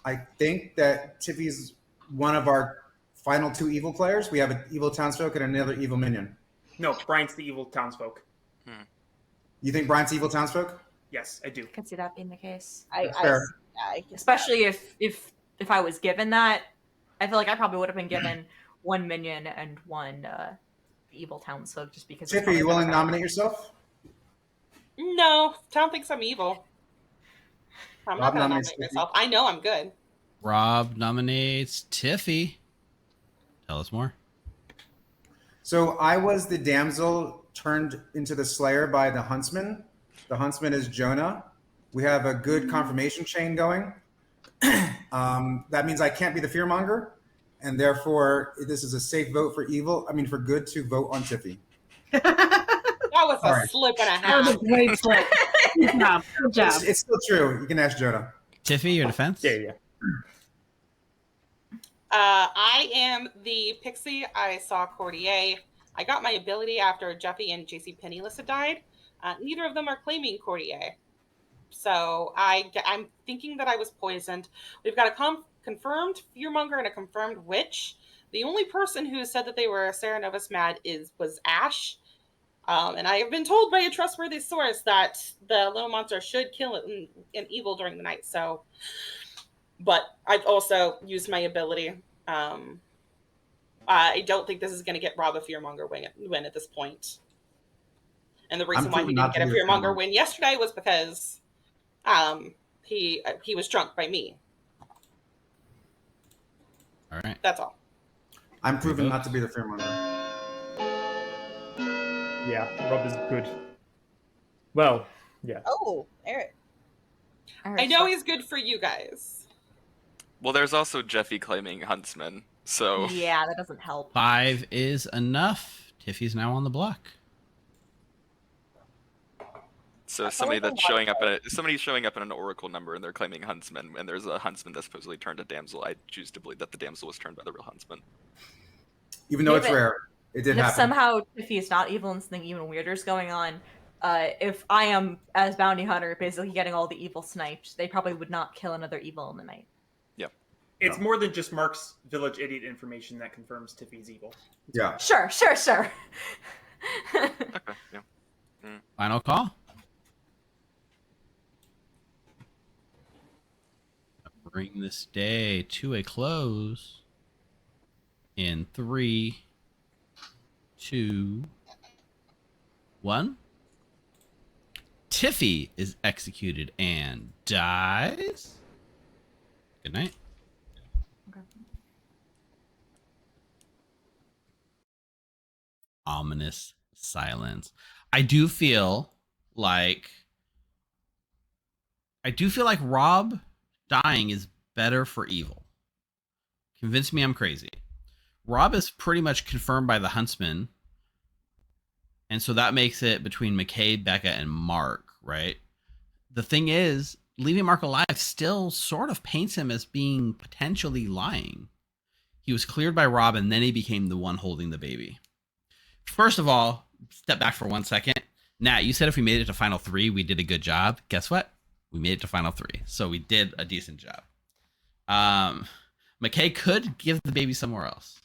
I think that Tiffy's one of our final 2 evil players. We have an evil townsfolk and another evil minion. No, Brian's the evil townsfolk. You think Bryant's evil townsfolk? Yes, I do. I could see that being the case. Especially if I was given that, I feel like I probably would have been given 1 minion and 1 evil townsfolk just because. Tiffy, are you willing to nominate yourself? No, Tom thinks I'm evil. I'm not going to nominate myself. I know I'm good. Rob nominates Tiffy. Tell us more. So I was the damsel turned into the slayer by the huntsman. The huntsman is Jonah. We have a good confirmation chain going. That means I can't be the fearmonger, and therefore this is a safe vote for for good to vote on Tiffy. That was a slip and a half. That was a great slip. Good job. Good job. It's still true. You can ask Jonah. Tiffy, your defense? Yeah. I am the pixie. I saw Cordier. I got my ability after Jeffy and JC Penniless had died. Neither of them are claiming Cordier. So I'm thinking that I was poisoned. We've got a confirmed fearmonger and a confirmed witch. The only person who said that they were Sarah Novus mad was Ash. And I have been told by a trustworthy source that the Lil Monsta should kill an evil during the night. So, but I've also used my ability. I don't think this is going to get Rob a fearmonger win at this point. And the reason why he didn't get a fearmonger win yesterday was because he was drunk by me. All right. That's all. I'm proven not to be the fearmonger. Yeah, Rob is good. Well, yeah. Oh, Eric. I know he's good for you guys. Well, there's also Jeffy claiming Huntsman, so... Yeah, that doesn't help. 5 is enough. Tiffy's now on the block. So somebody's showing up in an oracle number and they're claiming Huntsman, and there's a Huntsman that's supposedly turned a damsel. I choose to believe that the damsel was turned by the real Huntsman. Even though it's rare, it did happen. If somehow Tiffy is not evil and something even weirder is going on, if I am, as bounty hunter, basically getting all the evil sniped, they probably would not kill another evil in the night. Yep. It's more than just Mark's village idiot information that confirms Tiffy's evil. Yeah. Sure. Okay, yeah. Final call. Bring this day to a close in 3, 2, 1. Tiffy is executed and dies. Good night. Okay. Ominous silence. I do feel like Rob dying is better for evil. Convince me I'm crazy. Rob is pretty much confirmed by the Huntsman. And so that makes it between McKay, Becca, and Mark, right? The thing is, leaving Mark alive still sort of paints him as being potentially lying. He was cleared by Rob, and then he became the one holding the baby. First of all, step back for 1 second. Nat, you said if we made it to Final 3, we did a good job. Guess what? We made it to Final 3. So we did a decent job. McKay could give the baby somewhere else.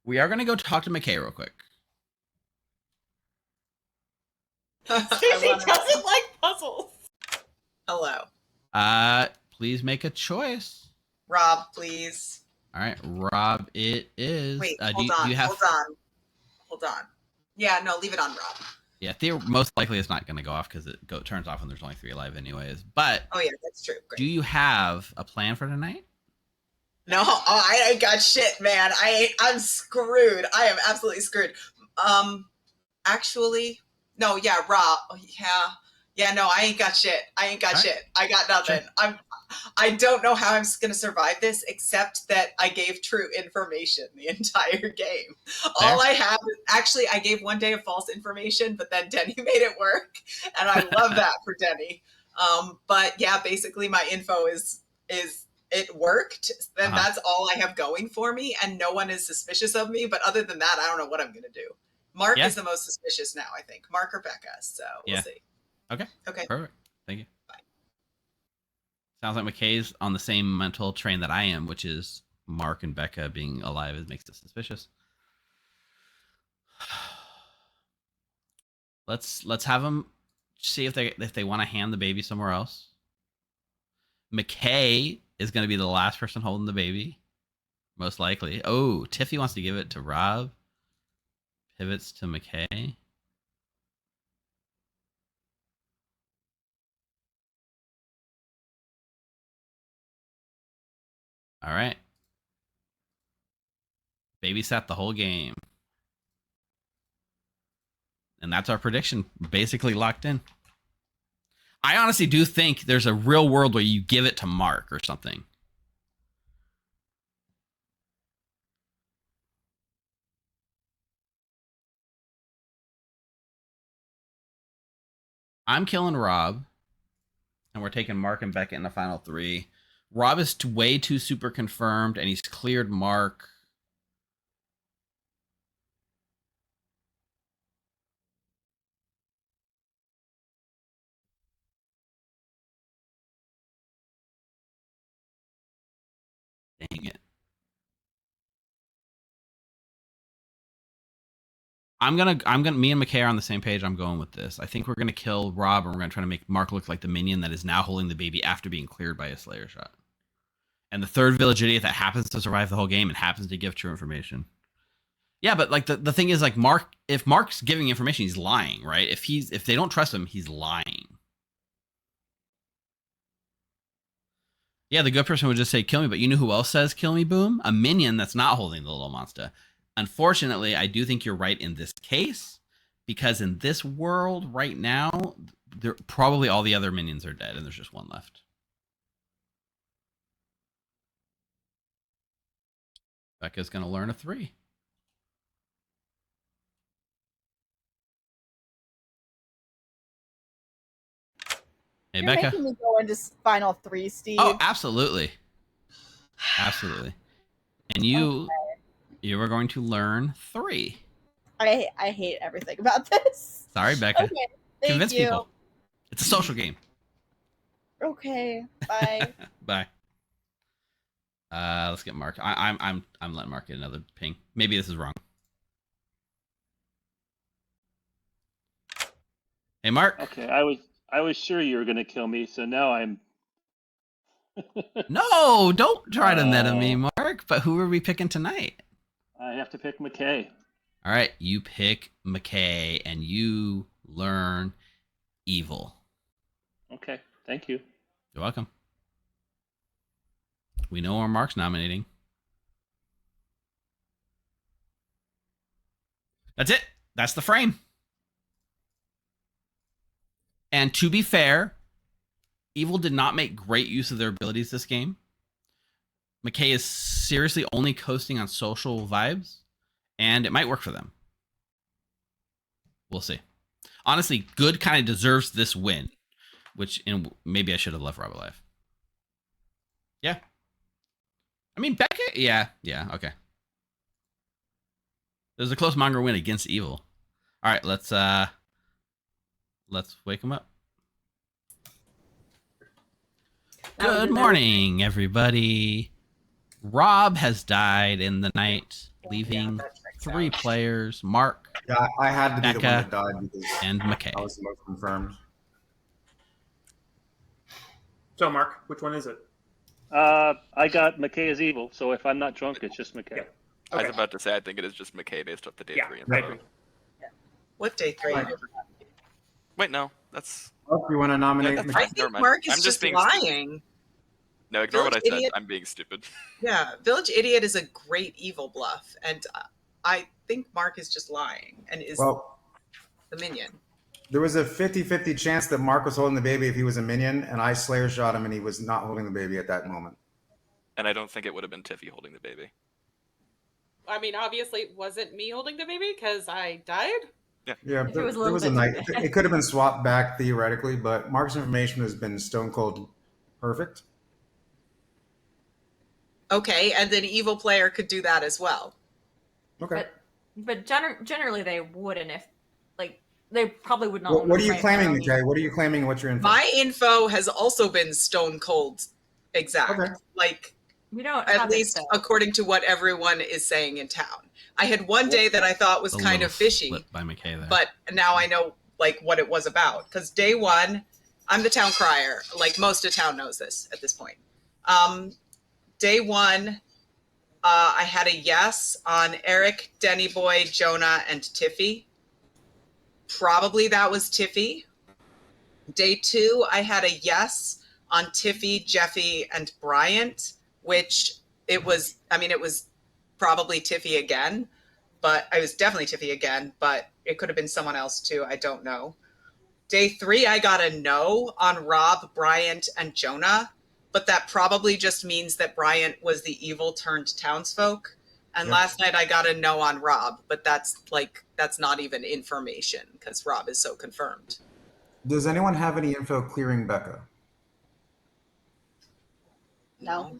We are going to go talk to McKay real quick. Stacey doesn't like puzzles. Hello. Please make a choice. Rob, please. All right, Rob, it is. Wait, do hold you have? Hold on. Yeah, no, leave it on Rob. Yeah, most likely it's not going to go off because it turns off when there's only 3 alive anyways. But Oh yeah, that's true. Great. do you have a plan for tonight? No, I ain't got shit, man. I'm screwed. I am absolutely screwed. Actually, no, yeah, Rob. Yeah, no, I ain't got shit. I got nothing. Sure. I don't know how I'm gonna survive this, except that I gave true information the entire game. All I have is actually I gave 1 day of false information, but then Denny made it work, and I love that for Denny. But yeah, basically my info is it worked, and that's all I have going for me, and no one is suspicious of me. But other than that, I don't know what I'm gonna do. Mark is the most suspicious now, I think. Mark or Becca, so we'll see. Okay. Okay. Perfect. Thank you. Bye. Sounds like McKay's on the same mental train that I am, which is Mark and Becca being alive makes us suspicious. Let's have them see if they want to hand the baby somewhere else. McKay is going to be the last person holding the baby, most likely. Oh, Tiffy wants to give it to Rob. Pivots to McKay. All right. Babysat the whole game. And that's our prediction, basically locked in. I honestly do think there's a real world where you give it to Mark or something. I'm killing Rob, and we're taking Mark and Becca in the final 3. Rob is way too super confirmed, and he's cleared Mark. Dang it. Me and McKay are on the same page. I'm going with this. I think we're gonna kill Rob, and we're gonna try to make Mark look like the minion that is now holding the baby after being cleared by a Slayer shot. And the third village idiot that happens to survive the whole game and happens to give true information. Yeah, but like the thing is, like, if Mark's giving information, he's lying, right? If they don't trust him, he's lying. Yeah, the good person would just say kill me, but you know who else says kill me, boom? A minion that's not holding the Lil Monsta. Unfortunately, I do think you're right in this case, because in this world right now, probably all the other minions are dead and there's just one left. Becca's gonna learn a 3. Hey, You're Becca. making me go into final 3, Steve. Oh, absolutely. Absolutely. And you are going to learn 3. I hate everything about this. Sorry, Becca. Okay, thank Convince you. people. It's a social game. Okay, bye. Bye. Let's get Mark. I'm letting Mark get another ping. Maybe this is wrong. Hey, Mark. Okay, I was sure you were gonna kill me, so now I'm. No, don't try to meta me, Mark. But who are we picking tonight? I have to pick McKay. All right, you pick McKay, and you learn evil. Okay, thank you. You're welcome. We know where Mark's nominating. That's it. That's the frame. And to be fair, Evil did not make great use of their abilities this game. McKay is seriously only coasting on social vibes, and it might work for them. We'll see. Honestly, Good kind of deserves this win, maybe I should have left Rob alive. Yeah. I mean, Becca, yeah, okay. There's a close Monger win against Evil. All right, let's wake him up. Good morning, everybody. Rob has died in the night, leaving 3 players: Mark, Yeah, I had to be Becca, the one that died because and McKay. I was the most confirmed. So, Mark, which one is it? I got McKay as evil, so if I'm not drunk, it's just McKay. Yeah. I was Okay. about to say I think it is just McKay based off the day Yeah, 3 I info. agree. What day 3? Right. Wait, no, that's Oh, you want to nominate? that's McKay? I fine. Never think mind. Mark is I'm just just being stupid. lying. No, ignore what I Village said. Idiot. I'm being stupid. Yeah, Village Idiot is a great evil bluff, and I think Mark is just lying and is Well, the minion. there was a 50-50 chance that Mark was holding the baby if he was a minion, and I Slayer shot him, and he was not holding the baby at that moment. And I don't think it would have been Tiffy holding the baby. I mean, obviously, it wasn't me holding the baby because I died. Yeah, If it there, was a there little was a bit night. different. It could have been swapped back theoretically, but Mark's information has been stone cold perfect. Okay, and then evil player could do that as well. Okay. But generally they wouldn't if, like, they probably would not. What are you right claiming, now. McKay? What are you claiming? What's your info? My info has also been stone cold exact. Okay. Like, We don't at have least it, though. according to what everyone is saying in town. I had one day that I thought was A kind little of fishy, slip by McKay there. but now I know like what it was about. Because day 1, I'm the town crier. Like most of town knows this at this point. Day 1, I had a yes on Eric, Denny Boy, Jonah, and Tiffy. Probably that was Tiffy. Day 2, I had a yes on Tiffy, Jeffy, and Bryant, which it was probably Tiffy again, but I was definitely Tiffy again, but it could have been someone else too. I don't know. Day 3, I got a no on Rob, Bryant, and Jonah, but that probably just means that Bryant was the evil turned townsfolk. And Yep. last night I got a no on Rob, but that's not even information because Rob is so confirmed. Does anyone have any info clearing Becca? No.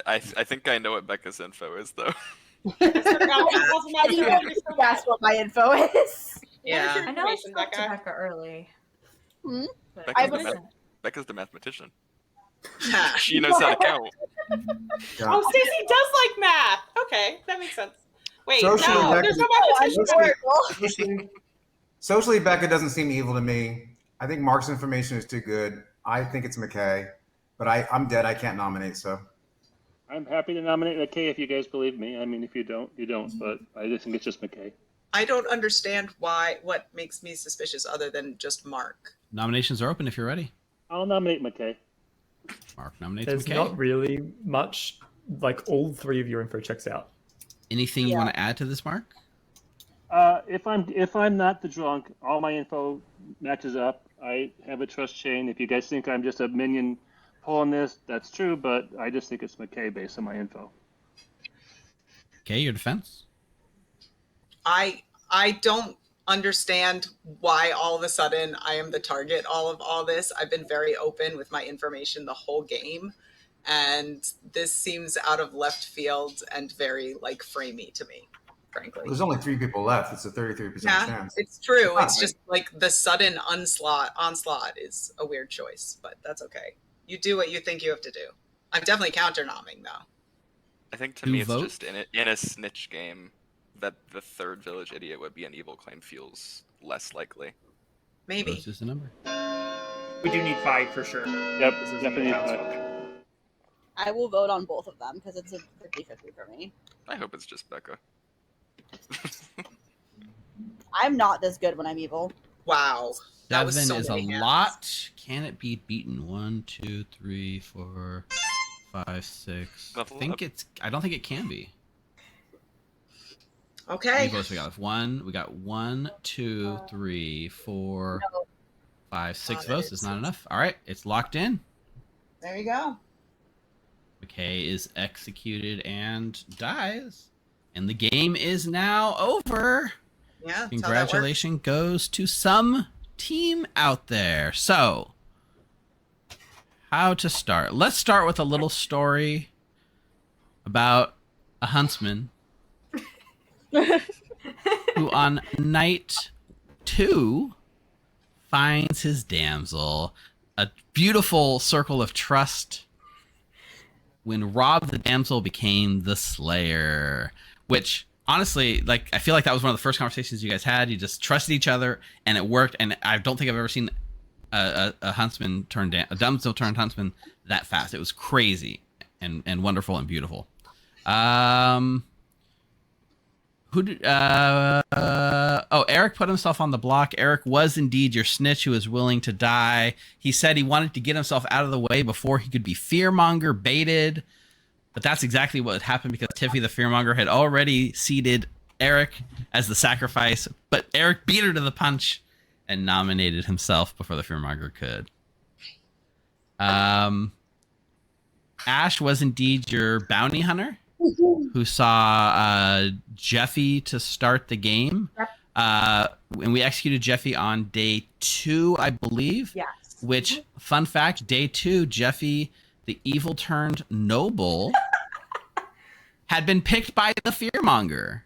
I think I know what Becca's info is though. That's what my info is. Yeah. I know I Information, spoke to Becca. Becca early. Hmm? But Becca's, what the is math- it? Becca's the mathematician. Ha. She knows how to count. Yeah. Oh, Stacey does like math. Okay, that makes sense. Wait, Socially, no, Becca- there's no mathematician. Socially, Becca doesn't seem evil to me. I think Mark's information is too good. I think it's McKay, but I'm dead. I can't nominate, so. I'm happy to nominate McKay if you guys believe me. I mean, if you don't, you don't. But I just think it's just McKay. I don't understand what makes me suspicious other than just Mark. Nominations are open if you're ready. I'll nominate McKay. Mark nominates There's McKay. not really much. Like all 3 of your info checks out. Anything you want to add to this, Mark? If I'm not the drunk, all my info matches up. I have a trust chain. If you guys think I'm just a minion pulling this, that's true. But I just think it's McKay based on my info. Okay, your defense. I don't understand why all of a sudden I am the target of all this. I've been very open with my information the whole game, and this seems out of left field and very like framey to me, frankly. There's only 3 people left. It's a 33% Yeah, chance. it's true. Fine. It's just like the sudden onslaught is a weird choice, but that's okay. You do what you think you have to do. I'm definitely counter-nomming though. I think to Who me it's votes? just in a snitch game that the third village idiot would be an evil claim feels less likely. Maybe. Votes is the number. We do need 5 for sure. Yep, This is definitely. I will vote on both of them because it's a 50-50 for me. I hope it's just Becca. I'm not this good when I'm evil. Wow. That was 7 so is a many hands. lot. Can it be beaten? 1, 2, 3, 4, 5, 6. Level I up. don't think it can be. How Okay. many votes we got? We got 1, 2, 3, 4, 5, 6 that votes. is- It's not enough. All right, it's locked in. There you go. McKay is executed and dies. And the game is now over. Yeah. that's how that works. Congratulations goes to some team out there. So, how to start? Let's start with a little story about a huntsman who on night 2 finds his damsel. A beautiful circle of trust when Rob the damsel became the slayer, which honestly, like, I feel like that was one of the first conversations you guys had. You just trusted each other and it worked. And I don't think I've ever seen a huntsman turned a damsel turned huntsman that fast. It was crazy and wonderful and beautiful. Who did? Eric put himself on the block. Eric was indeed your snitch who was willing to die. He said he wanted to get himself out of the way before he could be fearmonger baited. But that's exactly what happened because Tiffy the fearmonger had already seeded Eric as the sacrifice. But Eric beat her to the punch and nominated himself before the fearmonger could. Ash was indeed your bounty hunter who saw Jeffy to start the game. And we executed Jeffy on day 2, I believe. Yes. Which, fun fact, day 2, Jeffy, the evil turned noble, had been picked by the fearmonger.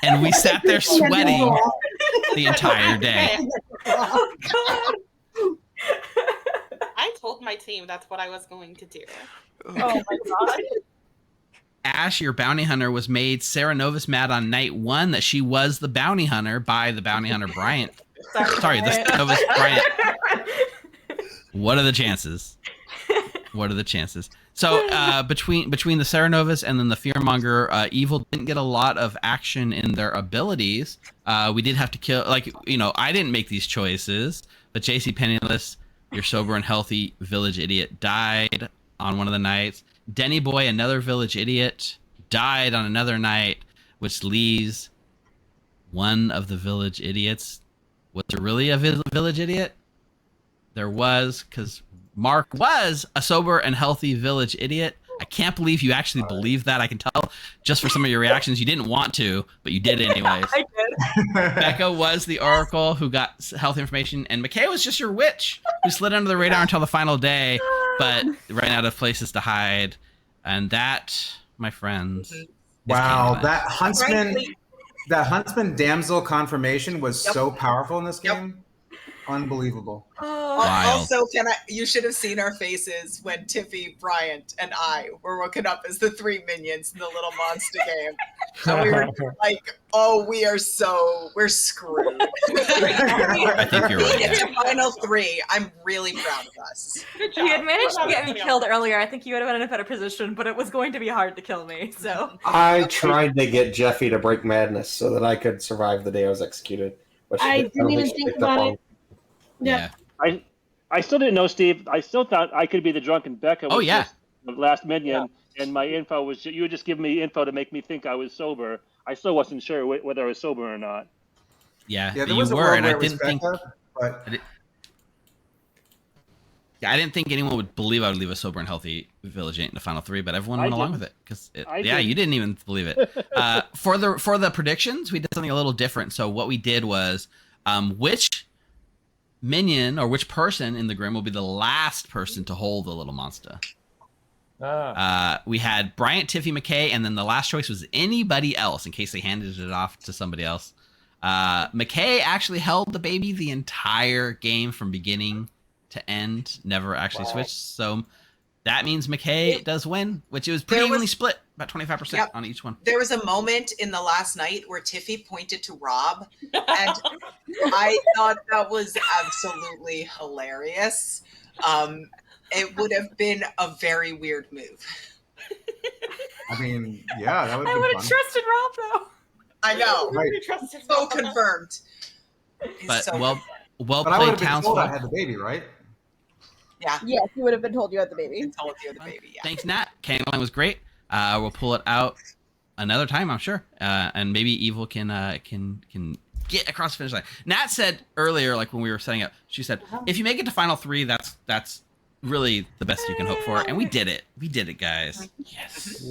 And we sat there sweating the entire day. Oh, God. I told my team that's what I was going to do. Oh my god. Ash, your bounty hunter, was made Sarah Novus mad on night 1 that she was the bounty hunter by the bounty hunter Bryant. Sorry, the Novus Bryant. What are the chances? What are the chances? So between the Sarah Novus and then the Fearmonger, Evil didn't get a lot of action in their abilities. We did have to kill, I didn't make these choices, but JC Penniless, your sober and healthy village idiot, died on one of the nights. Denny Boy, another village idiot, died on another night, which leaves one of the village idiots. Was there really a village idiot? There was, because Mark was a sober and healthy village idiot. I can't believe you actually believe that. I can tell just for some of your reactions. You didn't want to, but you did anyways. I did. Becca was the oracle who got health information, and McKay was just your witch who slid under the radar until the final day, but ran out of places to hide. And that, my friends, wow, Candyland. that huntsman damsel confirmation was so powerful in this game. Unbelievable. Also, you should have seen our faces when Tiffy, Bryant, and I were woken up as the 3 minions in the Little Monsta game. And we were like, oh, we're screwed. I think you're right. It's the final 3. I'm really proud of us. If you had managed to get me killed earlier, I think you would have been in a better position, but it was going to be hard to kill me, so. I tried to get Jeffy to break madness so that I could survive the day I was executed. Which I didn't even think about it. Yeah. I still didn't know, Steve. I still thought I could be the drunken Becca. Oh, yeah. The last minion, and my info was you would just give me info to make me think I was sober. I still wasn't sure whether I was sober or not. Yeah, there you was a were, world and where I it was didn't think. Becca, but I didn't think anyone would believe I would leave a sober and healthy village in the final 3, but everyone went along with it because you didn't even believe it. For the predictions, we did something a little different. So what we did was, which minion or which person in the Grim will be the last person to hold the Little Monsta. We had Bryant, Tiffy, McKay, and then the last choice was anybody else in case they handed it off to somebody else. McKay actually held the baby the entire game from beginning to end, never actually switched. So that means McKay does win, which it was pretty evenly split, about 25% on each one. There was a moment in the last night where Tiffy pointed to Rob, and I thought that was absolutely hilarious. It would have been a very weird move. I mean, yeah, that would have I been would have fun. trusted Rob, though. I know. Right. So confirmed. But so well But I would played, have been told townsfolk. I had the baby, right? Yeah. Yes, you would have been told you had the baby. Told you the baby. Yeah. Thanks, Nat. Candyland was great. We'll pull it out another time, I'm sure. And maybe Evil can get across the finish line. Nat said earlier, like when we were setting up, she said, if you make it to final 3, that's really the best you can hope for. And we did it. We did it, guys. Yes.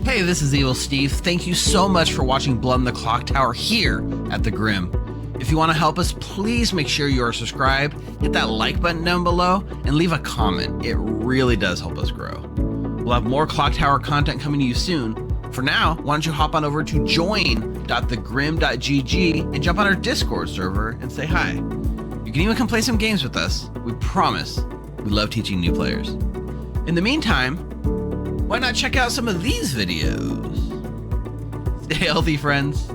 Hey, this is Evil Steve. Thank you so much for watching Blood in the Clocktower here at the Grim. If you want to help us, please make sure you are subscribed, hit that like button down below, and leave a comment. It really does help us grow. We'll have more Clocktower content coming to you soon. For now, why don't you hop on over to join.thegrim.gg and jump on our Discord server and say hi. You can even come play some games with us. We promise we love teaching new players. In the meantime, why not check out some of these videos? Stay healthy, friends.